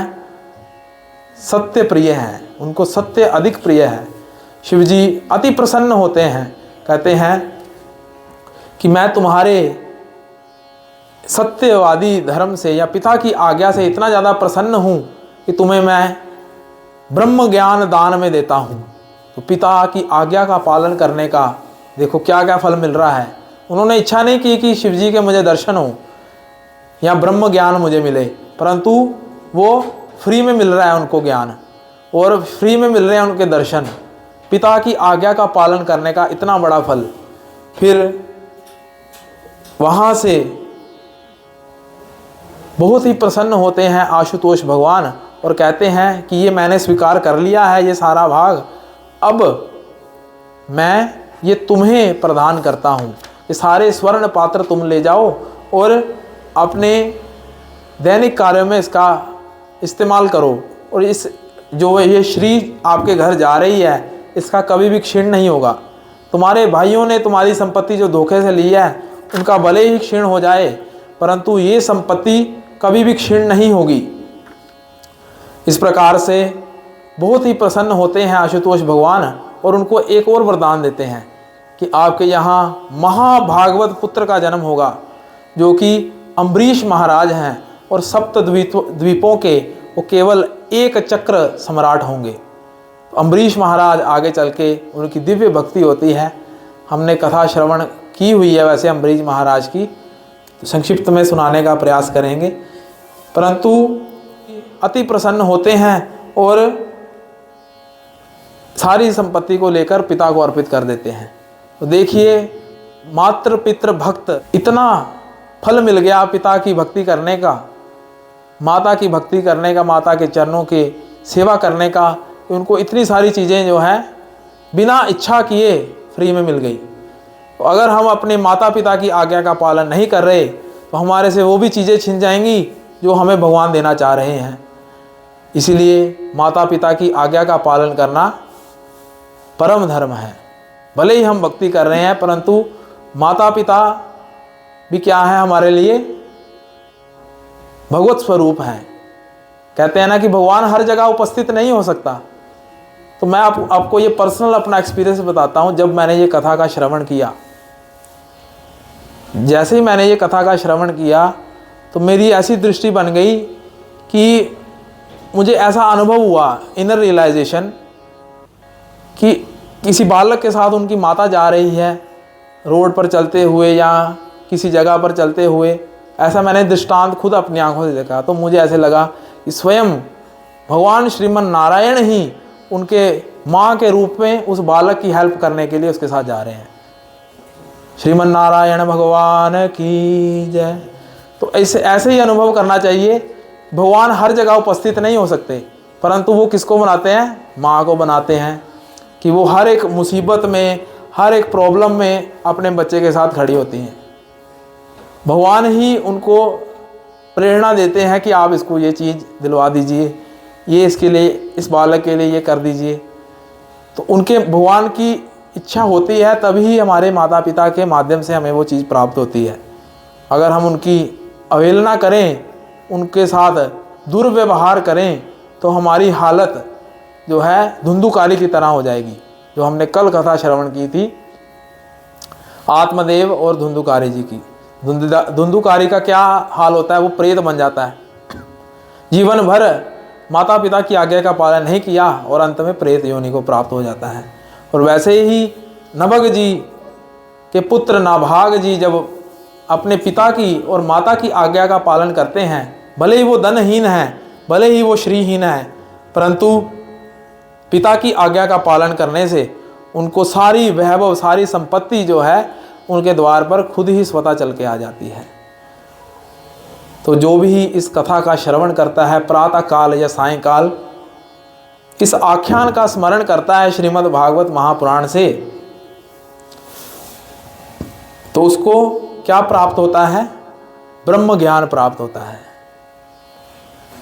S1: सत्य प्रिय हैं, उनको सत्य अधिक प्रिय है। शिवजी अति प्रसन्न होते हैं, कहते हैं कि मैं तुम्हारे सत्यवादी धर्म से या पिता की आज्ञा से इतना ज़्यादा प्रसन्न हूँ कि तुम्हें मैं ब्रह्म ज्ञान दान में देता हूँ। तो पिता की आज्ञा का पालन करने का देखो क्या क्या फल मिल रहा है। उन्होंने इच्छा नहीं की कि शिवजी के मुझे दर्शन हो या ब्रह्म ज्ञान मुझे मिले, परंतु वो फ्री में मिल रहा है उनको ज्ञान। और फ्री में मिल रहे हैं उनके दर्शन, पिता की आज्ञा का पालन करने का इतना बड़ा फल। फिर वहाँ से बहुत ही प्रसन्न होते हैं आशुतोष भगवान और कहते हैं कि ये मैंने स्वीकार कर लिया है, ये सारा भाग अब मैं ये तुम्हें प्रदान करता हूँ, ये सारे स्वर्ण पात्र तुम ले जाओ और अपने दैनिक कार्यों में इसका इस्तेमाल करो, और इस जो ये श्री आपके घर जा रही है इसका कभी भी क्षीण नहीं होगा। तुम्हारे भाइयों ने तुम्हारी संपत्ति जो धोखे से ली है उनका भले ही क्षीण हो जाए, परंतु ये संपत्ति कभी भी क्षीण नहीं होगी। इस प्रकार से बहुत ही प्रसन्न होते हैं आशुतोष भगवान और उनको एक और वरदान देते हैं कि आपके यहाँ महाभागवत पुत्र का जन्म होगा, जो कि अम्बरीश महाराज हैं और सप्त द्वीपों के वो केवल एक चक्र सम्राट होंगे। अम्बरीश महाराज आगे चल के उनकी दिव्य भक्ति होती है। हमने कथा श्रवण की हुई है वैसे अम्बरीश महाराज की, तो संक्षिप्त में सुनाने का प्रयास करेंगे। परंतु अति प्रसन्न होते हैं और सारी संपत्ति को लेकर पिता को अर्पित कर देते हैं। तो देखिए मातृ पितृ भक्त, इतना फल मिल गया पिता की भक्ति करने का, माता की भक्ति करने का, माता के चरणों के सेवा करने का, उनको इतनी सारी चीज़ें जो हैं बिना इच्छा किए फ्री में मिल गई। तो अगर हम अपने माता पिता की आज्ञा का पालन नहीं कर रहे तो हमारे से वो भी चीज़ें छिन जाएंगी जो हमें भगवान देना चाह रहे हैं। इसीलिए माता पिता की आज्ञा का पालन करना परम धर्म है। भले ही हम भक्ति कर रहे हैं परंतु माता पिता भी क्या है हमारे लिए, भगवत स्वरूप हैं। कहते हैं ना कि भगवान हर जगह उपस्थित नहीं हो सकता। तो मैं आपको ये पर्सनल अपना एक्सपीरियंस बताता हूँ। जब मैंने ये कथा का श्रवण किया, जैसे ही मैंने ये कथा का श्रवण किया तो मेरी ऐसी दृष्टि बन गई कि मुझे ऐसा अनुभव हुआ, इनर रियलाइजेशन, कि किसी बालक के साथ उनकी माता जा रही है रोड पर चलते हुए या किसी जगह पर चलते हुए। ऐसा मैंने दृष्टांत खुद अपनी आंखों से देखा। तो मुझे ऐसे लगा कि स्वयं भगवान श्रीमन नारायण ही उनके माँ के रूप में उस बालक की हेल्प करने के लिए उसके साथ जा रहे हैं। श्रीमन नारायण भगवान की जय। तो ऐसे ही अनुभव करना चाहिए। भगवान हर जगह उपस्थित नहीं हो सकते, परंतु वो किसको बनाते हैं, माँ को बनाते हैं, कि वो हर एक मुसीबत में, हर एक प्रॉब्लम में अपने बच्चे के साथ खड़ी होती हैं। भगवान ही उनको प्रेरणा देते हैं कि आप इसको ये चीज़ दिलवा दीजिए, ये इसके लिए, इस बालक के लिए ये कर दीजिए। तो उनके भगवान की इच्छा होती है तभी हमारे माता पिता के माध्यम से हमें वो चीज़ प्राप्त होती है। अगर हम उनकी अवहेलना करें, उनके साथ दुर्व्यवहार करें तो हमारी हालत जो है धुंधुकारी की तरह हो जाएगी। जो हमने कल कथा श्रवण की थी आत्मदेव और धुंधुकारी जी की। धुंधुकारी का क्या हाल होता है, वो प्रेत बन जाता है। जीवन भर माता पिता की आज्ञा का पालन नहीं किया और अंत में प्रेत योनि को प्राप्त हो जाता है। और वैसे ही नभग जी के पुत्र नाभाग जी जब अपने पिता की और माता की आज्ञा का पालन करते हैं, भले ही वो धनहीन हैं, भले ही वो श्रीहीन हैं, परंतु पिता की आज्ञा का पालन करने से उनको सारी वैभव, सारी संपत्ति जो है उनके द्वार पर खुद ही स्वतः चल के आ जाती है। तो जो भी इस कथा का श्रवण करता है प्रातः काल या सायंकाल, इस आख्यान का स्मरण करता है श्रीमद् भागवत महापुराण से, तो उसको क्या प्राप्त होता है, ब्रह्म ज्ञान प्राप्त होता है।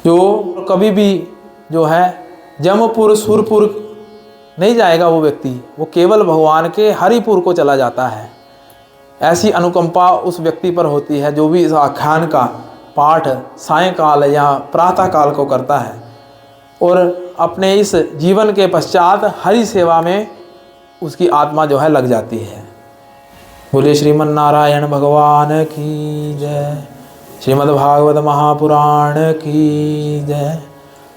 S1: जो कभी भी जो है जमपुर सुरपुर नहीं जाएगा वो व्यक्ति, वो केवल भगवान के हरिपुर को चला जाता है। ऐसी अनुकंपा उस व्यक्ति पर होती है जो भी इस आख्यान का पाठ सायंकाल या प्रातः काल को करता है और अपने इस जीवन के पश्चात हरि सेवा में उसकी आत्मा जो है लग जाती है। बोले श्रीमन नारायण भगवान की जय, श्रीमद् भागवत महापुराण की जय।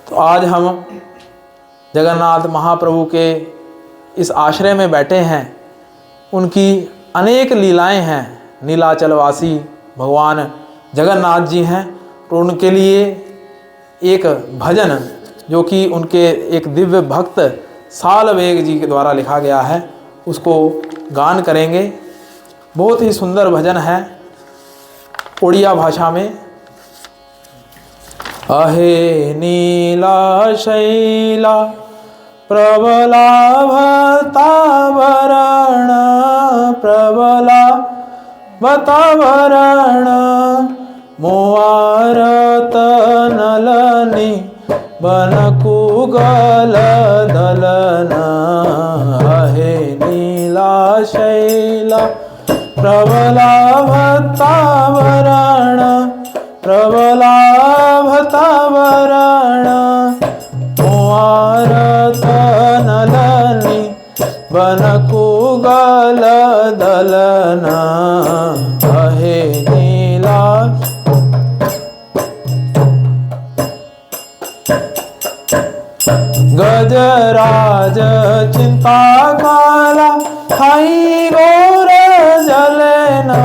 S1: तो आज हम जगन्नाथ महाप्रभु के इस आश्रय में बैठे हैं। उनकी अनेक लीलाएं हैं। नीलाचलवासी भगवान जगन्नाथ जी हैं, तो उनके लिए एक भजन जो कि उनके एक दिव्य भक्त सालवेग जी के द्वारा लिखा गया है, उसको गान करेंगे। बहुत ही सुंदर भजन है उड़िया भाषा में। अहे नीला शैला प्रबला भतावरण प्रबला भतावरण मोआरत नलनी बनकुगल दलना। अहे नीला शैला प्रबला भतावरण प्रबला भतावरण मोआरत नलनी बनकुगल दलना। अहे नीला गजराज चिंता काला खाई गोर जलना।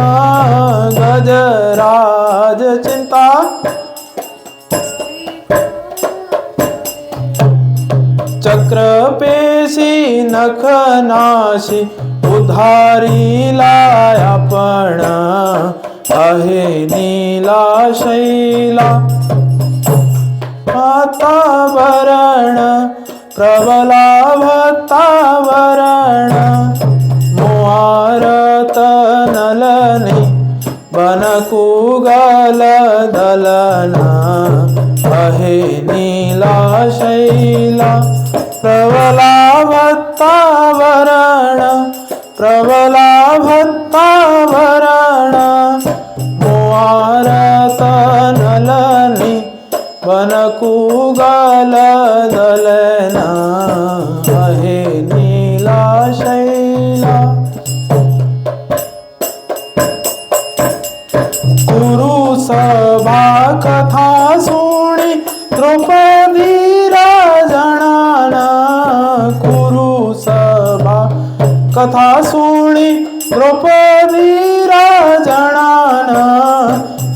S1: गजराज चिंता चक्र पेशी नखनाशी उधारी लाया पण। अहे नीला शैला भतावरण प्रबला भतावरण मोआरत नलनी बनकुगल दलना। अहे नीला शैला प्रबला भतावरण प्रबला भतावरण मोआरत नलनी बनकुगल दलना। अहे नीला शैला कुरु सभा कथा सुनी द्रौपदी राजणाना। कुरु सभा कथा सुनी द्रौपदी राजणाना।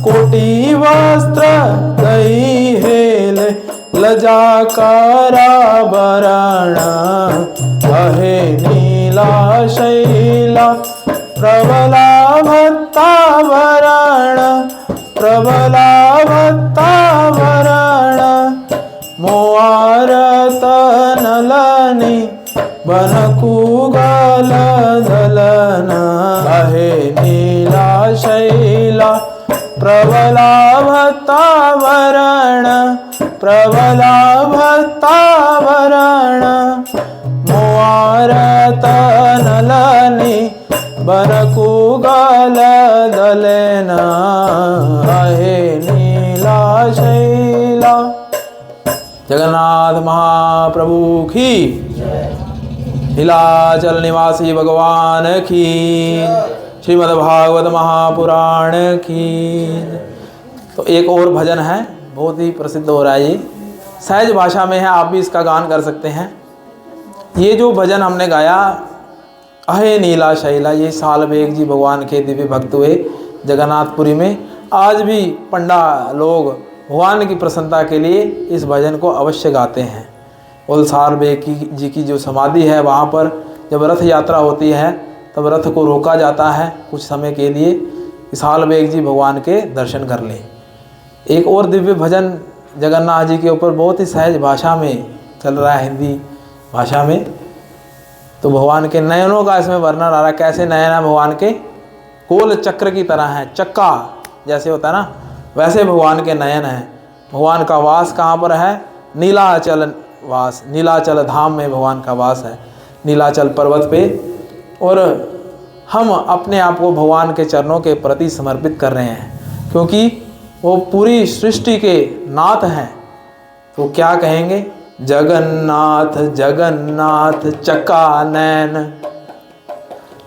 S1: कोटि वस्त्र दई हेल लजा कराभरण। अहे नीला शैला प्रबला भतावरण प्रबला भतावरण मोआरत नलनी बनकुगल दलना। अहे नीला शैला प्रबला भतावरण प्रबला भतावरण मोआरत नलनी बनकुगल दलना। अहे नीला शैला। जगन्नाथ महाप्रभु की, नीलाचल निवासी भगवान की, श्रीमद्भागवत महापुराण की। तो एक और भजन है, बहुत ही प्रसिद्ध हो रहा है, ये सहज भाषा में है, आप भी इसका गान कर सकते हैं। ये जो भजन हमने गाया अहे नीला शैला, ये सालवेग जी भगवान के दिव्य भक्त हुए जगन्नाथपुरी में। आज भी पंडा लोग भगवान की प्रसन्नता के लिए इस भजन को अवश्य गाते हैं। और सालवेग जी की जो समाधि है, वहाँ पर जब रथ यात्रा होती है तब रथ को रोका जाता है कुछ समय के लिए, सालवेग जी भगवान के दर्शन कर लें। एक और दिव्य भजन जगन्नाथ जी के ऊपर बहुत ही सहज भाषा में चल रहा है, हिंदी भाषा में। तो भगवान के नयनों का इसमें वर्णन आ रहा है, कैसे नयन है भगवान के, गोल चक्र की तरह है, चक्का जैसे होता है ना, वैसे भगवान के नयन हैं। भगवान का वास कहाँ पर है? नीलाचल वास, नीलाचल धाम में भगवान का वास है, नीलाचल पर्वत पे। और हम अपने आप को भगवान के चरणों के प्रति समर्पित कर रहे हैं, क्योंकि वो पूरी सृष्टि के नाथ हैं। तो क्या कहेंगे? जगन्नाथ जगन्नाथ चक्का नैन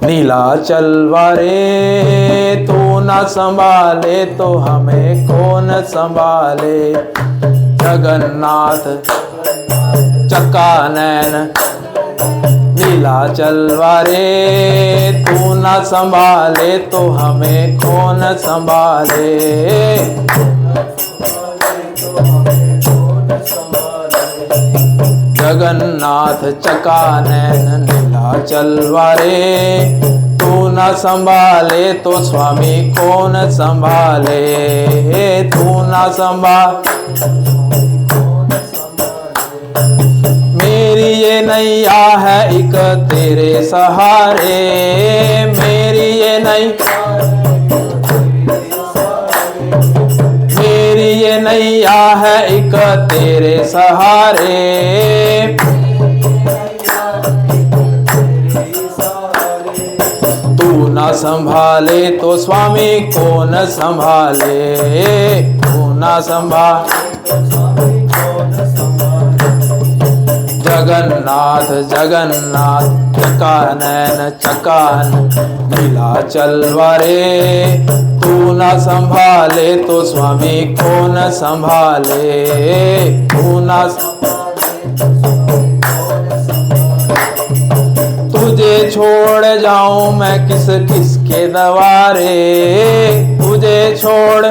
S1: नीलाचल वारे, तू न संभाले तो हमें कौन संभाले। जगन्नाथ चक्का नैन नीलाचल वारे, तू न संभाले तो हमें कौन संभाले। जगन्नाथ चकानैन नीलाचल वारे, तू न संभाले तो स्वामी कौन संभाले, तू न संभाल मेरी ये नैया है एक तेरे सहारे, मेरी ये नैया है एक तेरे सहारे, तू न संभाले तो स्वामी कौन संभाले, तू न संभाल जगन्नाथ जगन्नाथ चकानैन चकान नीलाचल वारे, तू न संभाले तो स्वामी कौन संभाले, तू न तुझे छोड़ जाऊं मैं किस किस के दवारे, तुझे छोड़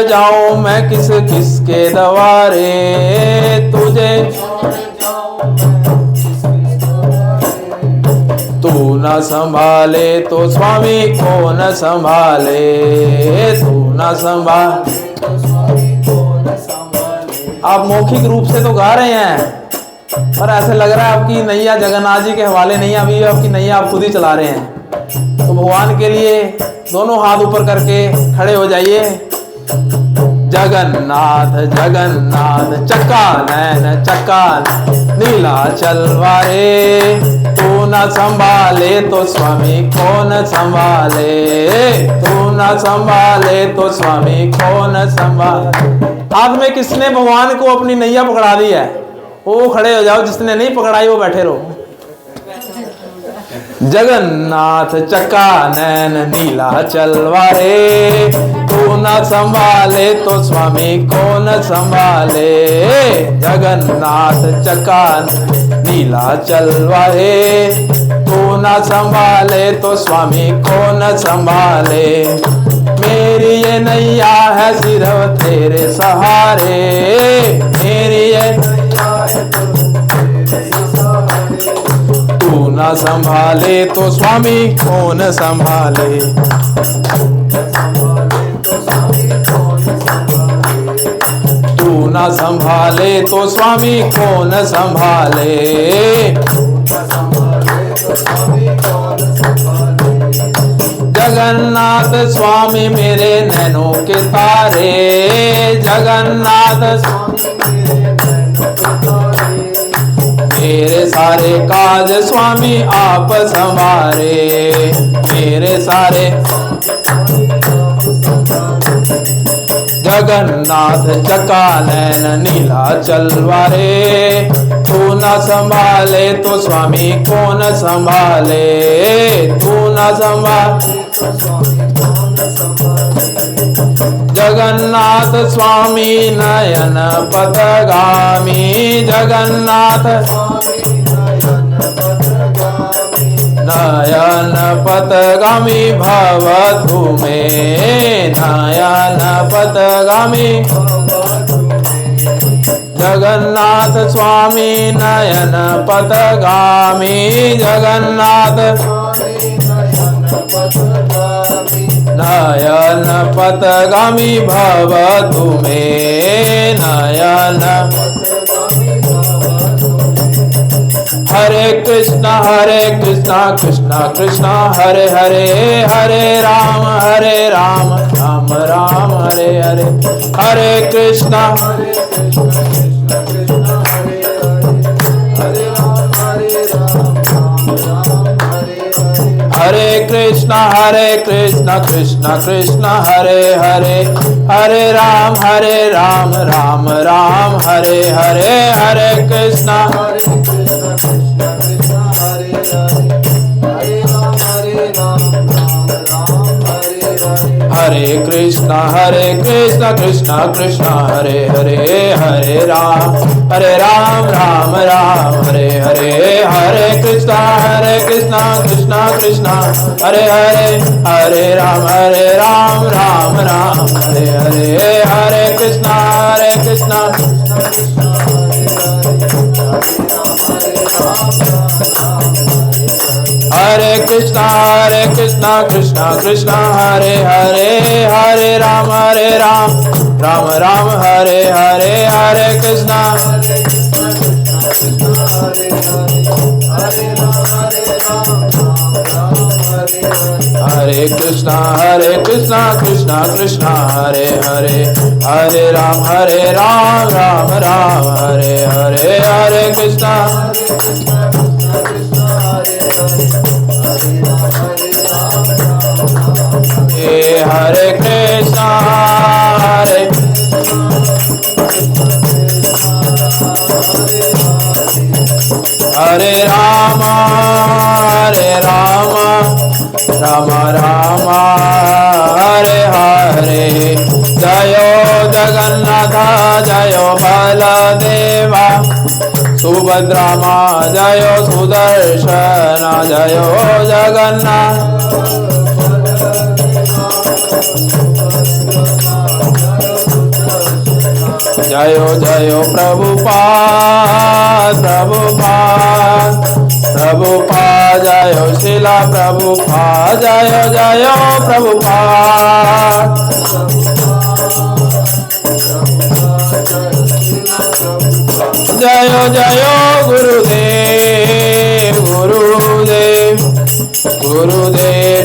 S1: जाऊं मैं किस किस के दवारे, तू न संभाले तो स्वामी कौन संभाले, तू न संभाल। आप मौखिक रूप से तो गा रहे हैं पर ऐसे लग रहा है आपकी नैया जगन्नाथ जी के हवाले नहीं, अभी आपकी नैया आप खुद ही चला रहे हैं। तो भगवान के लिए दोनों हाथ ऊपर करके खड़े हो जाइए। जगन्नाथ जगन्नाथ चकानैन चकान नीलाचल वारे, तू न संभाले तो स्वामी कौन संभाले, तू न संभाले तो स्वामी कौन संभाले। हाथ में किसने भगवान को अपनी नैया पकड़ा दी है वो खड़े हो जाओ, जिसने नहीं पकड़ाई वो बैठे रहो। जगन्नाथ चकानैन नीलाचल वारे, तू न संभाले तो स्वामी कौन संभाले, जगन्नाथ चकान नीलाचल वारे, तू न संभाले तो स्वामी कौन संभाले। मेरी ये नैया है सिर्फ तेरे सहारे, मेरी ये तू न संभाले तो स्वामी कौन संभाले, तू न संभाले तो स्वामी कौन संभाले। जगन्नाथ स्वामी मेरे नैनों के तारे, जगन्नाथ मेरे सारे काज स्वामी आप संवारे, मेरे सारे जगन्नाथ चकानैन नीलाचल वारे, तू न संभाले तो स्वामी कौन संभाले, तू न संभाल। जगन्नाथ स्वामी नयन पथगामी, जगन्नाथ नयन पथगामी भवतु मे, नयन पथगामी जगन्नाथ स्वामी नयन पथगामी, जगन्नाथ नयन पथगामी भवतु मे, नयन। हरे कृष्णा कृष्णा कृष्णा हरे हरे, हरे राम राम राम हरे हरे, हरे कृष्णा हरे कृष्णा कृष्णा कृष्णा हरे हरे, हरे राम राम राम हरे हरे, हरे कृष्णा हरे कृष्ण कृष्ण कृष्ण कृष्ण हरे हरे, हरे राम राम राम हरे हरे, हरे कृष्ण कृष्ण कृष्ण हरे हरे, हरे राम राम राम हरे हरे, हरे कृष्ण हरे कृष्णा कृष्णा कृष्णा हरे हरे, हरे राम राम राम हरे हरे, हरे कृष्णा हरे कृष्णा कृष्णा कृष्णा हरे हरे, हरे राम राम राम हरे हरे, हरे कृष्णा हरे कृष्णा हरे राम राम राम हरे हरे, जयो जगन्नाथ जयो बलदेवा, सुभद्रा माँ जयो सुदर्शन जयो जगन्नाथ, जयो जयो प्रभुपाद जयो शिला प्रभुपाद, जयो जयो प्रभुपाद, जयो जयो गुरुदेव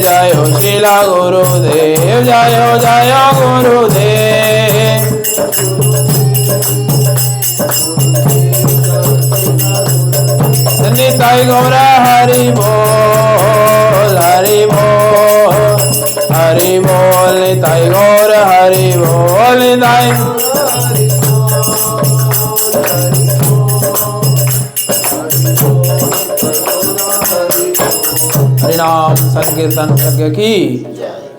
S1: जयो शिला गुरुदेव, जयो जयो गुरुदेव, निताई गौर हरि बोल निताई गौर हरि बोल निताई हरिनाम संकीर्तन यज्ञ की,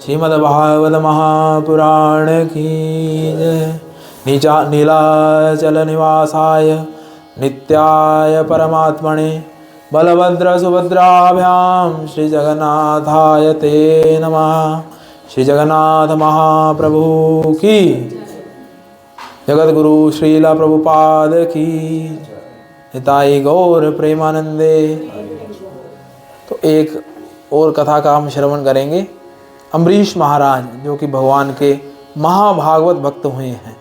S1: श्रीमद् भागवत महापुराण की जय। नीलाचल निवासाय नित्याय परमात्मने बलभद्र सुभद्राभ्याम श्री जगन्नाथाय ते नमः। श्री जगन्नाथ महाप्रभु की, जगत गुरु श्रीला प्रभुपाद की, निताई गौर प्रेमानंदे। तो एक और कथा का हम श्रवण करेंगे। अम्बरीश महाराज जो कि भगवान के महाभागवत भक्त हुए हैं,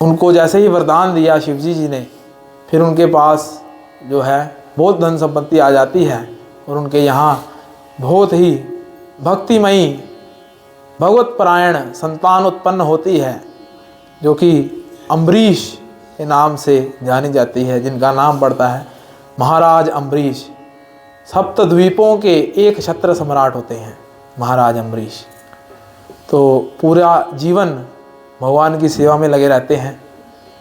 S1: उनको जैसे ही वरदान दिया शिवजी जी ने, फिर उनके पास जो है बहुत धन संपत्ति आ जाती है और उनके यहाँ बहुत ही भक्तिमयी भगवत परायण संतान उत्पन्न होती है, जो कि अम्बरीश के नाम से जानी जाती है, जिनका नाम पड़ता है महाराज अम्बरीश। सप्तद्वीपों के एक छत्र सम्राट होते हैं महाराज अम्बरीश। तो पूरा जीवन भगवान की सेवा में लगे रहते हैं।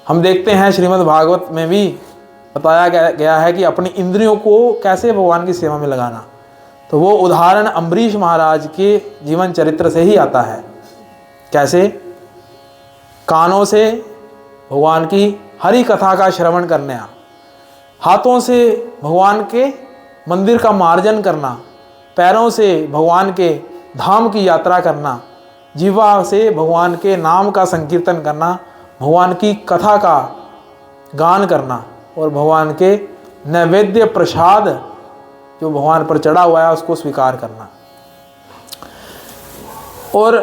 S1: हम देखते हैं श्रीमद् भागवत में भी बताया गया है कि अपनी इंद्रियों को कैसे भगवान की सेवा में लगाना। तो वो उदाहरण अम्बरीश महाराज के जीवन चरित्र से ही आता है। कैसे? कानों से भगवान की हरि कथा का श्रवण करना, हाथों से भगवान के मंदिर का मार्जन करना, पैरों से भगवान के धाम की यात्रा करना, जीवा से भगवान के नाम का संकीर्तन करना, भगवान की कथा का गान करना और भगवान के नैवेद्य प्रसाद जो भगवान पर चढ़ा हुआ है उसको स्वीकार करना। और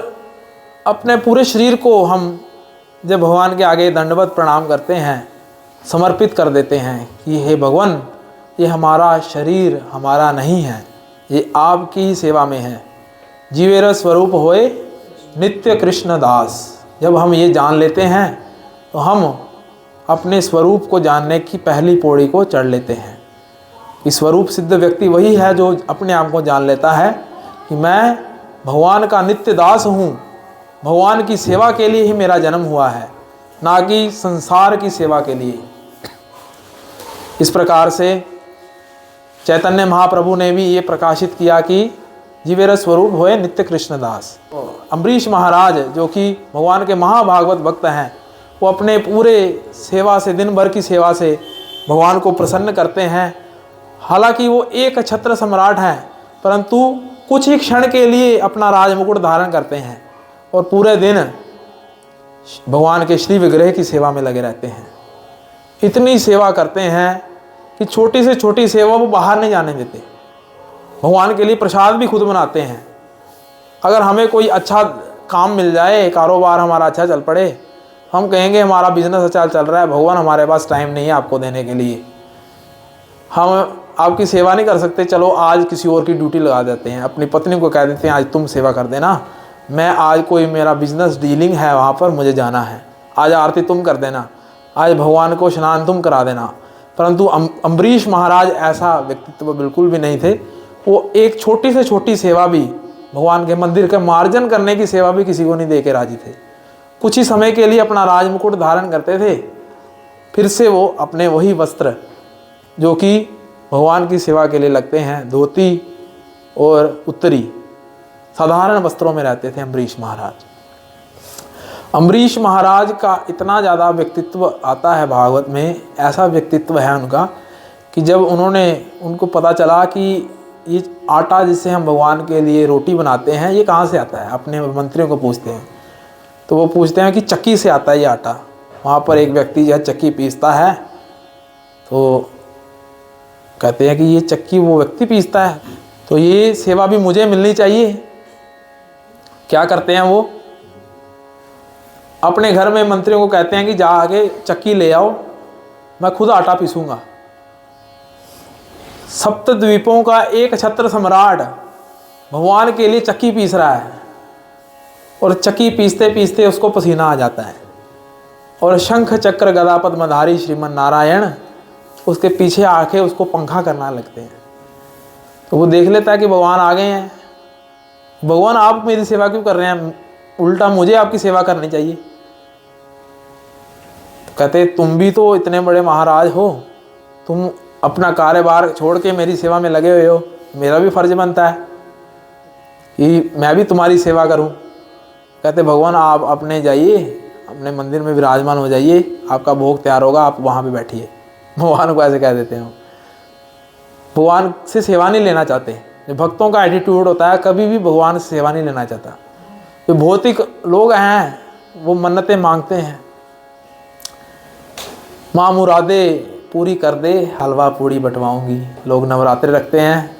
S1: अपने पूरे शरीर को हम जब भगवान के आगे दंडवत प्रणाम करते हैं, समर्पित कर देते हैं कि हे भगवान, ये हमारा शरीर हमारा नहीं है, ये आपकी ही सेवा में है। जीवेर स्वरूप होए नित्य कृष्ण दास। जब हम ये जान लेते हैं तो हम अपने स्वरूप को जानने की पहली पौड़ी को चढ़ लेते हैं। कि स्वरूप सिद्ध व्यक्ति वही है जो अपने आप को जान लेता है कि मैं भगवान का नित्य दास हूँ, भगवान की सेवा के लिए ही मेरा जन्म हुआ है, ना कि संसार की सेवा के लिए। इस प्रकार से चैतन्य महाप्रभु ने भी ये प्रकाशित किया कि जीवेर स्वरूप होए नित्य कृष्णदास। अम्बरीश महाराज जो कि भगवान के महाभागवत भक्त हैं, वो अपने पूरे सेवा से, दिन भर की सेवा से भगवान को प्रसन्न करते हैं। हालांकि वो एक छत्र सम्राट हैं, परंतु कुछ ही क्षण के लिए अपना राज मुकुट धारण करते हैं और पूरे दिन भगवान के श्री विग्रह की सेवा में लगे रहते हैं। इतनी सेवा करते हैं कि छोटी से छोटी सेवा वो बाहर नहीं जाने देते। भगवान के लिए प्रसाद भी खुद बनाते हैं। अगर हमें कोई अच्छा काम मिल जाए, कारोबार हमारा अच्छा चल पड़े, हम कहेंगे हमारा बिजनेस अच्छा चल रहा है, भगवान हमारे पास टाइम नहीं है आपको देने के लिए, हम आपकी सेवा नहीं कर सकते, चलो आज किसी और की ड्यूटी लगा देते हैं। अपनी पत्नी को कह देते हैं आज तुम सेवा कर देना, मैं आज कोई मेरा बिजनेस डीलिंग है वहाँ पर मुझे जाना है, आज आरती तुम कर देना, आज भगवान को स्नान तुम करा देना। परंतु अम्बरीश महाराज ऐसा व्यक्तित्व बिल्कुल भी नहीं थे। वो एक छोटी से छोटी सेवा भी, भगवान के मंदिर का मार्जन करने की सेवा भी किसी को नहीं दे के राजी थे। कुछ ही समय के लिए अपना राज मुकुट धारण करते थे, फिर से वो अपने वही वस्त्र जो कि भगवान की सेवा के लिए लगते हैं, धोती और उत्तरी, साधारण वस्त्रों में रहते थे अम्बरीश महाराज। अम्बरीश महाराज का इतना ज़्यादा व्यक्तित्व आता है भागवत में, ऐसा व्यक्तित्व है उनका कि जब उनको पता चला कि ये आटा जिससे हम भगवान के लिए रोटी बनाते हैं ये कहाँ से आता है, अपने मंत्रियों को पूछते हैं तो वो पूछते हैं कि चक्की से आता है ये आटा। वहाँ पर एक व्यक्ति जो है चक्की पीसता है, तो कहते हैं कि ये चक्की वो व्यक्ति पीसता है, तो ये सेवा भी मुझे मिलनी चाहिए। क्या करते हैं वो, अपने घर में मंत्रियों को कहते हैं कि जा आके चक्की ले आओ, मैं खुद आटा पीसूंगा। सप्तद्वीपों का एक छत्र सम्राट भगवान के लिए चक्की पीस रहा है और चक्की पीसते पीसते उसको पसीना आ जाता है और शंख चक्र गदा पद्मधारी श्रीमन नारायण उसके पीछे आके उसको पंखा करना लगते हैं। तो वो देख लेता है कि भगवान आ गए हैं, भगवान आप मेरी सेवा क्यों कर रहे हैं, उल्टा मुझे आपकी सेवा करनी चाहिए। तो कहते तुम भी तो इतने बड़े महाराज हो, तुम अपना कार्यभार छोड़ के मेरी सेवा में लगे हुए हो, मेरा भी फर्ज बनता है कि मैं भी तुम्हारी सेवा करूं। कहते भगवान आप अपने जाइए, अपने मंदिर में विराजमान हो जाइए, आपका भोग तैयार होगा, आप वहाँ पे बैठिए। भगवान को ऐसे कह देते हैं। भगवान से सेवा नहीं लेना चाहते। जो भक्तों का एटीट्यूड होता है, कभी भी भगवान से सेवा नहीं लेना चाहता। जो भौतिक लोग हैं वो मन्नतें मांगते हैं, माँ मुरादे पूरी कर दे, हलवा पूड़ी बंटवाऊंगी। लोग नवरात्रि रखते हैं,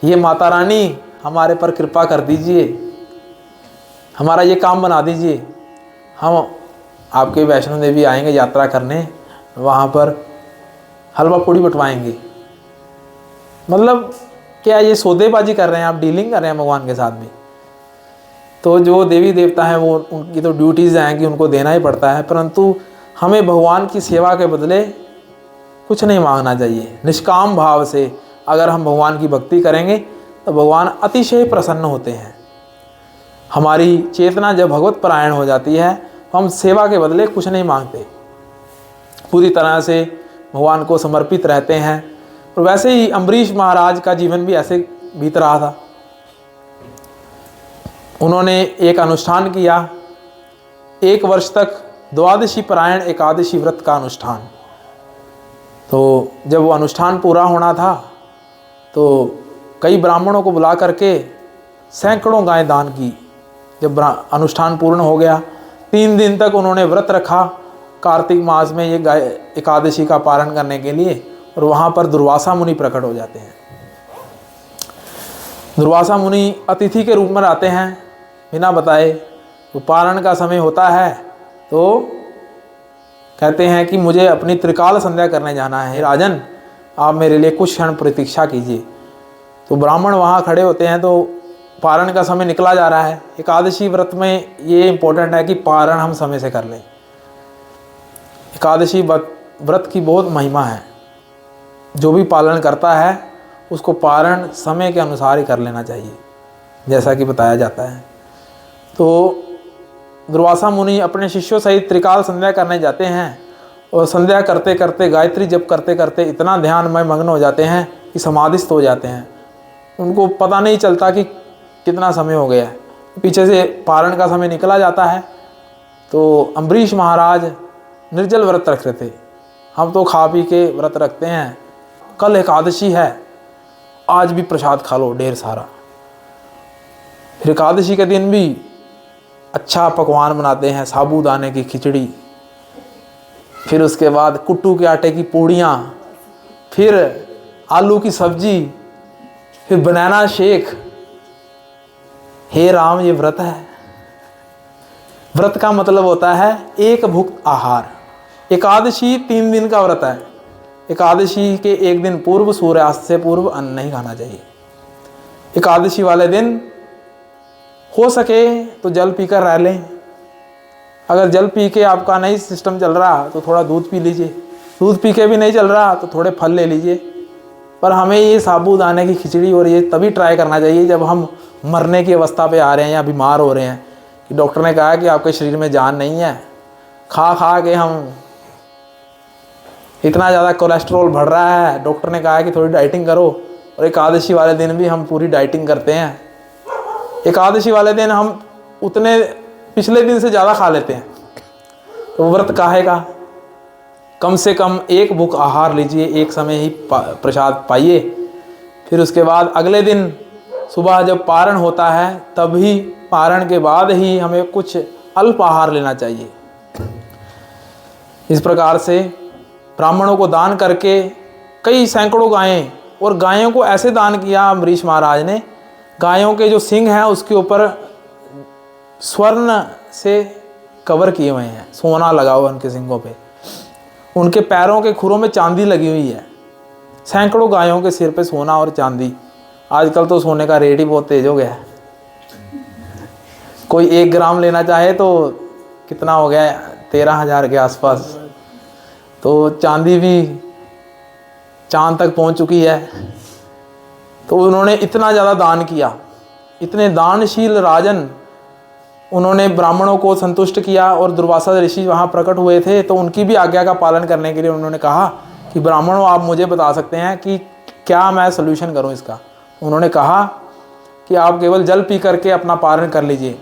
S1: ये माता रानी हमारे पर कृपा कर दीजिए, हमारा ये काम बना दीजिए, हम आपके वैष्णो देवी आएंगे यात्रा करने, वहाँ पर हलवा पूड़ी बंटवाएंगे। मतलब क्या ये सौदेबाजी कर रहे हैं, आप डीलिंग कर रहे हैं भगवान के साथ में। तो जो देवी देवता हैं वो उनकी तो ड्यूटीज़ हैं कि उनको देना ही पड़ता है, परंतु हमें भगवान की सेवा के बदले कुछ नहीं मांगना चाहिए। निष्काम भाव से अगर हम भगवान की भक्ति करेंगे तो भगवान अतिशय प्रसन्न होते हैं। हमारी चेतना जब भगवत परायण हो जाती है तो हम सेवा के बदले कुछ नहीं मांगते, पूरी तरह से भगवान को समर्पित रहते हैं। और वैसे ही अम्बरीश महाराज का जीवन भी ऐसे बीत रहा था। उन्होंने एक अनुष्ठान किया, 1 वर्ष तक द्वादशी परायण एकादशी व्रत का अनुष्ठान। तो जब वो अनुष्ठान पूरा होना था तो कई ब्राह्मणों को बुला करके सैकड़ों गायें दान की। जब अनुष्ठान पूर्ण हो गया, 3 दिन तक उन्होंने व्रत रखा कार्तिक मास में ये गाय एकादशी का पारण करने के लिए। और वहाँ पर दुर्वासा मुनि प्रकट हो जाते हैं। दुर्वासा मुनि अतिथि के रूप में आते हैं बिना बताए। तो पारण का समय होता है तो कहते हैं कि मुझे अपनी त्रिकाल संध्या करने जाना है, राजन आप मेरे लिए कुछ क्षण प्रतीक्षा कीजिए। तो ब्राह्मण वहाँ खड़े होते हैं। तो पारण का समय निकला जा रहा है। एकादशी व्रत में ये इम्पोर्टेंट है कि पारण हम समय से कर लें। एकादशी व्रत की बहुत महिमा है। जो भी पालन करता है उसको पारण समय के अनुसार ही कर लेना चाहिए, जैसा कि बताया जाता है। तो दुर्वासा मुनि अपने शिष्यों सहित त्रिकाल संध्या करने जाते हैं और संध्या करते करते, गायत्री जप करते करते इतना ध्यान में मग्न हो जाते हैं कि समाधिस्थ हो जाते हैं। उनको पता नहीं चलता कि कितना समय हो गया है, पीछे से पारण का समय निकला जाता है। तो अम्बरीश महाराज निर्जल व्रत रख रहे थे। हम तो खा पी के व्रत रखते हैं, कल एकादशी है, आज भी प्रसाद खा लो ढेर सारा। फिर एकादशी के दिन भी अच्छा पकवान बनाते हैं, साबूदाने की खिचड़ी, फिर उसके बाद कुट्टू के आटे की पूड़ियाँ, फिर आलू की सब्जी, फिर बनाना शेक। हे राम, ये व्रत है। व्रत का मतलब होता है एक भुक्त आहार। एकादशी 3 दिन का व्रत है। एकादशी के एक दिन पूर्व, सूर्यास्त से पूर्व अन्न नहीं खाना चाहिए। एकादशी वाले दिन हो सके तो जल पीकर रह लें। अगर जल पी के आपका नहीं सिस्टम चल रहा तो थोड़ा दूध पी लीजिए। दूध पी के भी नहीं चल रहा तो थोड़े फल ले लीजिए। पर हमें ये साबूदाने की खिचड़ी और ये तभी ट्राई करना चाहिए जब हम मरने की अवस्था पे आ रहे हैं या बीमार हो रहे हैं, कि डॉक्टर ने कहा कि आपके शरीर में जान नहीं है। खा खा के हम इतना ज़्यादा कोलेस्ट्रॉल बढ़ रहा है, डॉक्टर ने कहा कि थोड़ी डाइटिंग करो। और एकादशी वाले दिन भी हम पूरी डाइटिंग करते हैं। एकादशी वाले दिन हम उतने पिछले दिन से ज़्यादा खा लेते हैं। तो व्रत काहे का? कम से कम एक भूख आहार लीजिए, एक समय ही प्रसाद पाइए। फिर उसके बाद अगले दिन सुबह जब पारण होता है तभी पारण के बाद ही हमें कुछ अल्प आहार लेना चाहिए। इस प्रकार से ब्राह्मणों को दान करके कई सैकड़ों गायें, और गायों को ऐसे दान किया अम्बरीश महाराज ने, गायों के जो सिंग हैं उसके ऊपर स्वर्ण से कवर किए हुए हैं, सोना लगा हुआ उनके सिंगों पे। उनके पैरों के खुरों में चांदी लगी हुई है। सैकड़ों गायों के सिर पे सोना और चांदी। आजकल तो सोने का रेट ही बहुत तेज हो गया है। कोई 1 ग्राम लेना चाहे तो कितना हो गया है, 13,000 के आसपास। तो चांदी भी चांद तक पहुंच चुकी है। तो उन्होंने इतना ज़्यादा दान किया, इतने दानशील राजन। उन्होंने ब्राह्मणों को संतुष्ट किया, और दुर्वासा ऋषि वहाँ प्रकट हुए थे तो उनकी भी आज्ञा का पालन करने के लिए उन्होंने कहा कि ब्राह्मणों, आप मुझे बता सकते हैं कि क्या मैं सल्यूशन करूँ इसका। उन्होंने कहा कि आप केवल जल पी करके अपना पारण कर लीजिए।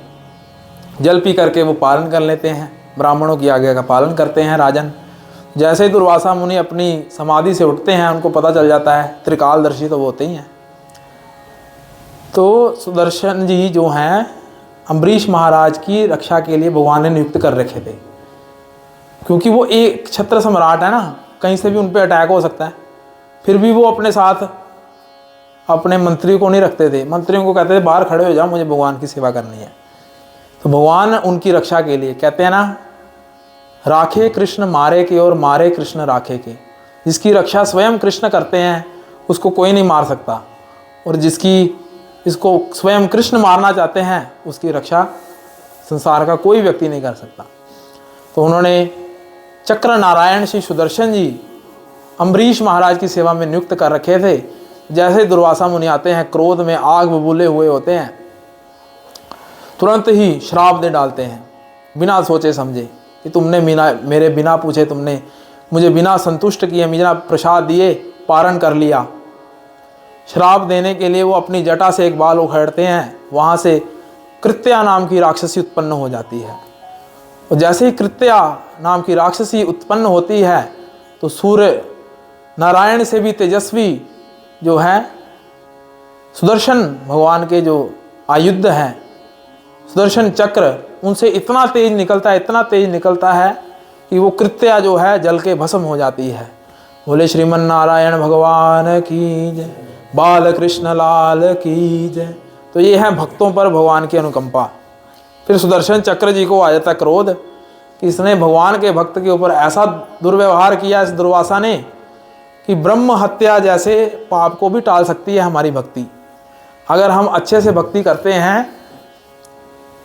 S1: जल पी करके वो पारण कर लेते हैं, ब्राह्मणों की आज्ञा का पालन करते हैं राजन। जैसे ही दुर्वासा मुनि अपनी समाधि से उठते हैं, उनको पता चल जाता है, त्रिकालदर्शी तो वो होते ही हैं। तो सुदर्शन जी जो हैं अम्बरीश महाराज की रक्षा के लिए भगवान ने नियुक्त कर रखे थे, क्योंकि वो एक छत्र सम्राट है ना, कहीं से भी उन पर अटैक हो सकता है। फिर भी वो अपने साथ अपने मंत्री को नहीं रखते थे। मंत्रियों को कहते थे बाहर खड़े हो जाओ, मुझे भगवान की सेवा करनी है। तो भगवान उनकी रक्षा के लिए, कहते हैं ना, राखे कृष्ण मारे के और मारे कृष्ण राखे के। जिसकी रक्षा स्वयं कृष्ण करते हैं उसको कोई नहीं मार सकता, और इसको स्वयं कृष्ण मारना चाहते हैं उसकी रक्षा संसार का कोई व्यक्ति नहीं कर सकता। तो उन्होंने चक्र नारायण श्री सुदर्शन जी अम्बरीश महाराज की सेवा में नियुक्त कर रखे थे। जैसे दुर्वासा मुनि आते हैं, क्रोध में आग बबूले हुए होते हैं, तुरंत ही श्राप दे डालते हैं, बिना सोचे समझे कि तुमने मेरे बिना पूछे तुमने मुझे बिना संतुष्ट किए, बिना प्रसाद दिए पारण कर लिया। श्राप देने के लिए वो अपनी जटा से एक बाल उखेड़ते हैं, वहाँ से कृत्या नाम की राक्षसी उत्पन्न हो जाती है। और जैसे ही कृत्या नाम की राक्षसी उत्पन्न होती है तो सूर्य नारायण से भी तेजस्वी जो है सुदर्शन भगवान के जो आयुध हैं सुदर्शन चक्र, उनसे इतना तेज निकलता है कि वो कृत्या जो है जल के भस्म हो जाती है। बोले श्रीमन नारायण भगवान की जय, बाल कृष्ण लाल की जय। तो ये है भक्तों पर भगवान की अनुकंपा। फिर सुदर्शन चक्र जी को आ जाता क्रोध कि इसने भगवान के भक्त के ऊपर ऐसा दुर्व्यवहार किया इस दुर्वासा ने कि ब्रह्म हत्या जैसे पाप को भी टाल सकती है हमारी भक्ति। अगर हम अच्छे से भक्ति करते हैं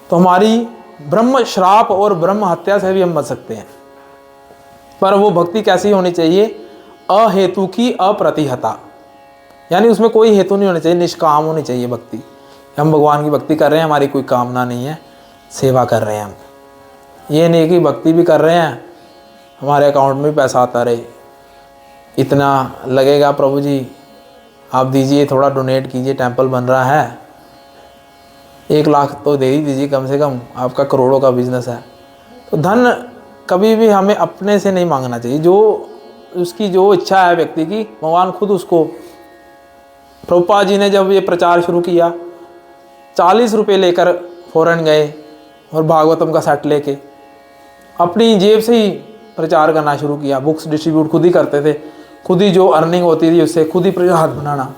S1: तो हमारी ब्रह्म श्राप और ब्रह्म हत्या से भी हम बच सकते हैं। पर वो भक्ति कैसी होनी चाहिए? अहेतु की अप्रतिहता, यानी उसमें कोई हेतु नहीं होना चाहिए, निष्काम होनी चाहिए भक्ति। हम भगवान की भक्ति कर रहे हैं, हमारी कोई कामना नहीं है, सेवा कर रहे हैं हम। ये नहीं कि भक्ति भी कर रहे हैं हमारे अकाउंट में पैसा आता रहे, इतना लगेगा प्रभु जी आप दीजिए, थोड़ा डोनेट कीजिए, टेंपल बन रहा है, 1 लाख तो दे ही दीजिए कम से कम, आपका करोड़ों का बिजनेस है। तो धन कभी भी हमें अपने से नहीं मांगना चाहिए। जो उसकी जो इच्छा है व्यक्ति की, भगवान खुद उसको, प्रभुपाद जी ने जब ये प्रचार शुरू किया 40 रुपये लेकर फौरन गए और भागवतम का सेट लेके अपनी जेब से ही प्रचार करना शुरू किया। बुक्स डिस्ट्रीब्यूट खुद ही करते थे, खुद ही जो अर्निंग होती थी उससे खुद ही प्रसाद बनाना,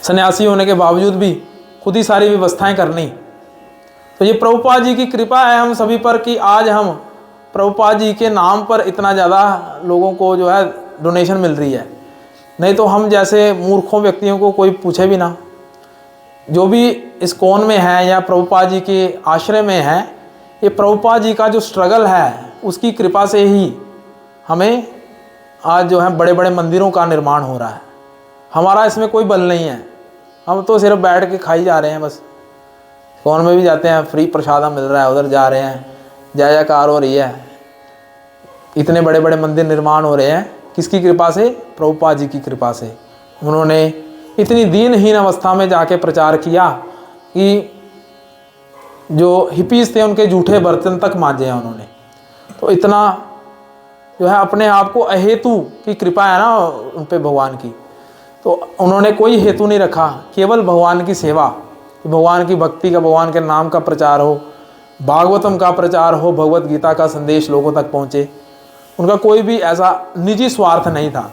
S1: सन्यासी होने के बावजूद भी खुद ही सारी व्यवस्थाएं करनी। तो ये प्रभुपाद जी की कृपा है हम सभी पर कि आज हम प्रभुपाद जी के नाम पर इतना ज़्यादा लोगों को जो है डोनेशन मिल रही है। नहीं तो हम जैसे मूर्खों व्यक्तियों को कोई पूछे भी ना, जो भी इस कौन में है या प्रभुपाद जी के आश्रय में है, ये प्रभुपाद जी का जो स्ट्रगल है उसकी कृपा से ही हमें आज जो है बड़े बड़े मंदिरों का निर्माण हो रहा है। हमारा इसमें कोई बल नहीं है, हम तो सिर्फ बैठ के खाई जा रहे हैं बस। कौन में भी जाते हैं, फ्री प्रसाद मिल रहा है, उधर जा रहे हैं, जय जयकार हो रही है, इतने बड़े बड़े मंदिर निर्माण हो रहे हैं। किसकी कृपा से? प्रभुपाद जी की कृपा से। उन्होंने इतनी दीनहीन अवस्था में जाके प्रचार किया कि जो हिपीज थे उनके जूठे बर्तन तक मांजे हैं उन्होंने। तो इतना जो है अपने आप को अहेतु की कृपा है ना उन पे भगवान की, तो उन्होंने कोई हेतु नहीं रखा, केवल भगवान की सेवा, भगवान की भक्ति का, भगवान के नाम का प्रचार हो, भागवतम का प्रचार हो, भगवत गीता का संदेश लोगों तक पहुँचे। उनका कोई भी ऐसा निजी स्वार्थ नहीं था।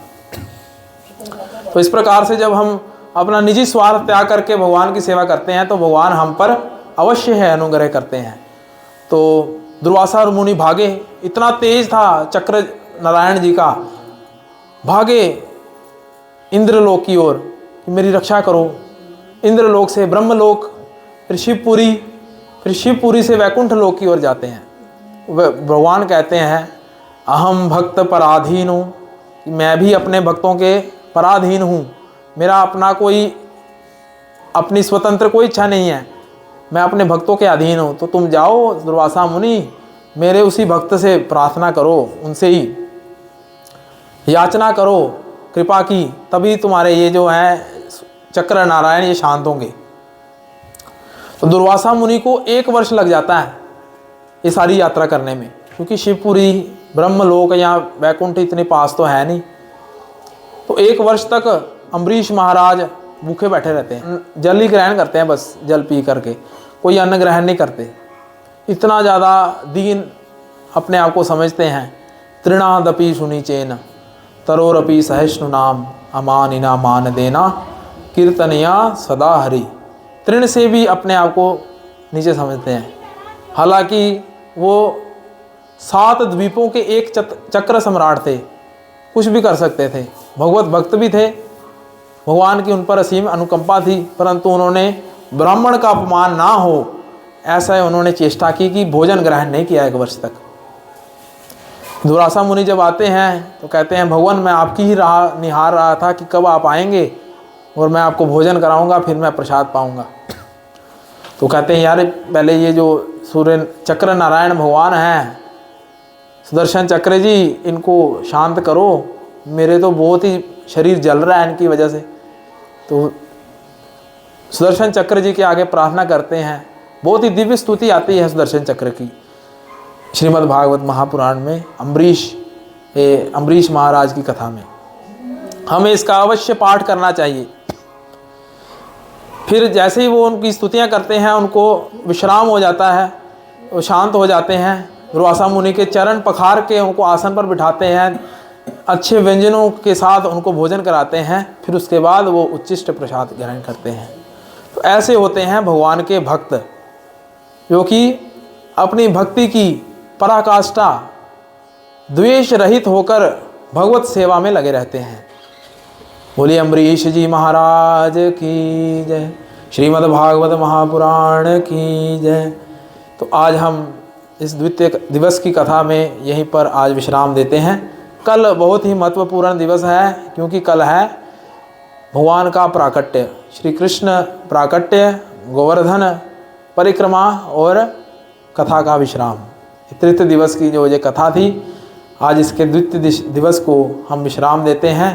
S1: तो इस प्रकार से जब हम अपना निजी स्वार्थ त्याग करके भगवान की सेवा करते हैं तो भगवान हम पर अवश्य है अनुग्रह करते हैं। तो दुर्वासा मुनि भागे, इतना तेज था चक्र नारायण जी का, भागे इंद्रलोक की ओर कि मेरी रक्षा करो। इंद्रलोक से ब्रह्मलोक, फिर शिवपुरी, फिर शिवपुरी से वैकुंठ लोक की ओर जाते हैं। भगवान कहते हैं अहम भक्त पराधीन हूँ, कि मैं भी अपने भक्तों के पराधीन हूँ, मेरा अपना कोई अपनी स्वतंत्र कोई इच्छा नहीं है, मैं अपने भक्तों के अधीन हूँ। तो तुम जाओ दुर्वासा मुनि, मेरे उसी भक्त से प्रार्थना करो, उनसे ही याचना करो कृपा की, तभी तुम्हारे ये जो है चक्र नारायण ये शांत होंगे। तो दुर्वासा मुनि को 1 वर्ष लग जाता है ये सारी यात्रा करने में, क्योंकि शिवपुरी, ब्रह्मलोक या वैकुंठ इतने पास तो है नहीं। तो 1 वर्ष तक अम्बरीश महाराज भूखे बैठे रहते हैं, जल ही ग्रहण करते हैं, बस जल पी करके, कोई अन्न ग्रहण नहीं करते। इतना ज़्यादा दीन अपने आप को समझते हैं। तृणादपि सुनिचेन तरोरपि सहिष्णु नाम अमानिना मान देना कीर्तनिया सदा हरि। तृण से भी अपने आप को नीचे समझते हैं। हालांकि वो 7 द्वीपों के एक चक्र सम्राट थे, कुछ भी कर सकते थे, भगवत भक्त भी थे, भगवान की उन पर असीम अनुकंपा थी, परंतु उन्होंने ब्राह्मण का अपमान ना हो ऐसा उन्होंने चेष्टा की कि भोजन ग्रहण नहीं किया 1 वर्ष तक। दुर्वासा मुनि जब आते हैं तो कहते हैं भगवान मैं आपकी ही राह निहार रहा था कि कब आप आएंगे और मैं आपको भोजन कराऊंगा, फिर मैं प्रसाद पाऊंगा। तो कहते हैं यार पहले ये जो सूर्य चक्र नारायण भगवान हैं, सुदर्शन चक्र जी, इनको शांत करो, मेरे तो बहुत ही शरीर जल रहा है इनकी वजह से। तो सुदर्शन चक्र जी के आगे प्रार्थना करते हैं। बहुत ही दिव्य स्तुति आती है सुदर्शन चक्र की श्रीमद् भागवत महापुराण में, अम्बरीश महाराज की कथा में। हमें इसका अवश्य पाठ करना चाहिए। फिर जैसे ही वो उनकी स्तुतियाँ करते हैं उनको विश्राम हो जाता है, वो शांत हो जाते हैं। दुर्वासा मुनि के चरण पखार के उनको आसन पर बिठाते हैं, अच्छे व्यंजनों के साथ उनको भोजन कराते हैं, फिर उसके बाद वो उच्चिष्ट प्रसाद ग्रहण करते हैं। तो ऐसे होते हैं भगवान के भक्त जो कि अपनी भक्ति की पराकाष्ठा द्वेष रहित होकर भगवत सेवा में लगे रहते हैं। बोलिए अम्बरीश जी महाराज की जय, श्रीमद् भागवत महापुराण की जय। तो आज हम इस द्वितीय दिवस की कथा में यहीं पर आज विश्राम देते हैं। कल बहुत ही महत्वपूर्ण दिवस है, क्योंकि कल है भगवान का प्राकट्य, श्री कृष्ण प्राकट्य, गोवर्धन परिक्रमा और कथा का विश्राम। तृतीय दिवस की जो ये कथा थी, आज इसके द्वितीय दिवस को हम विश्राम देते हैं।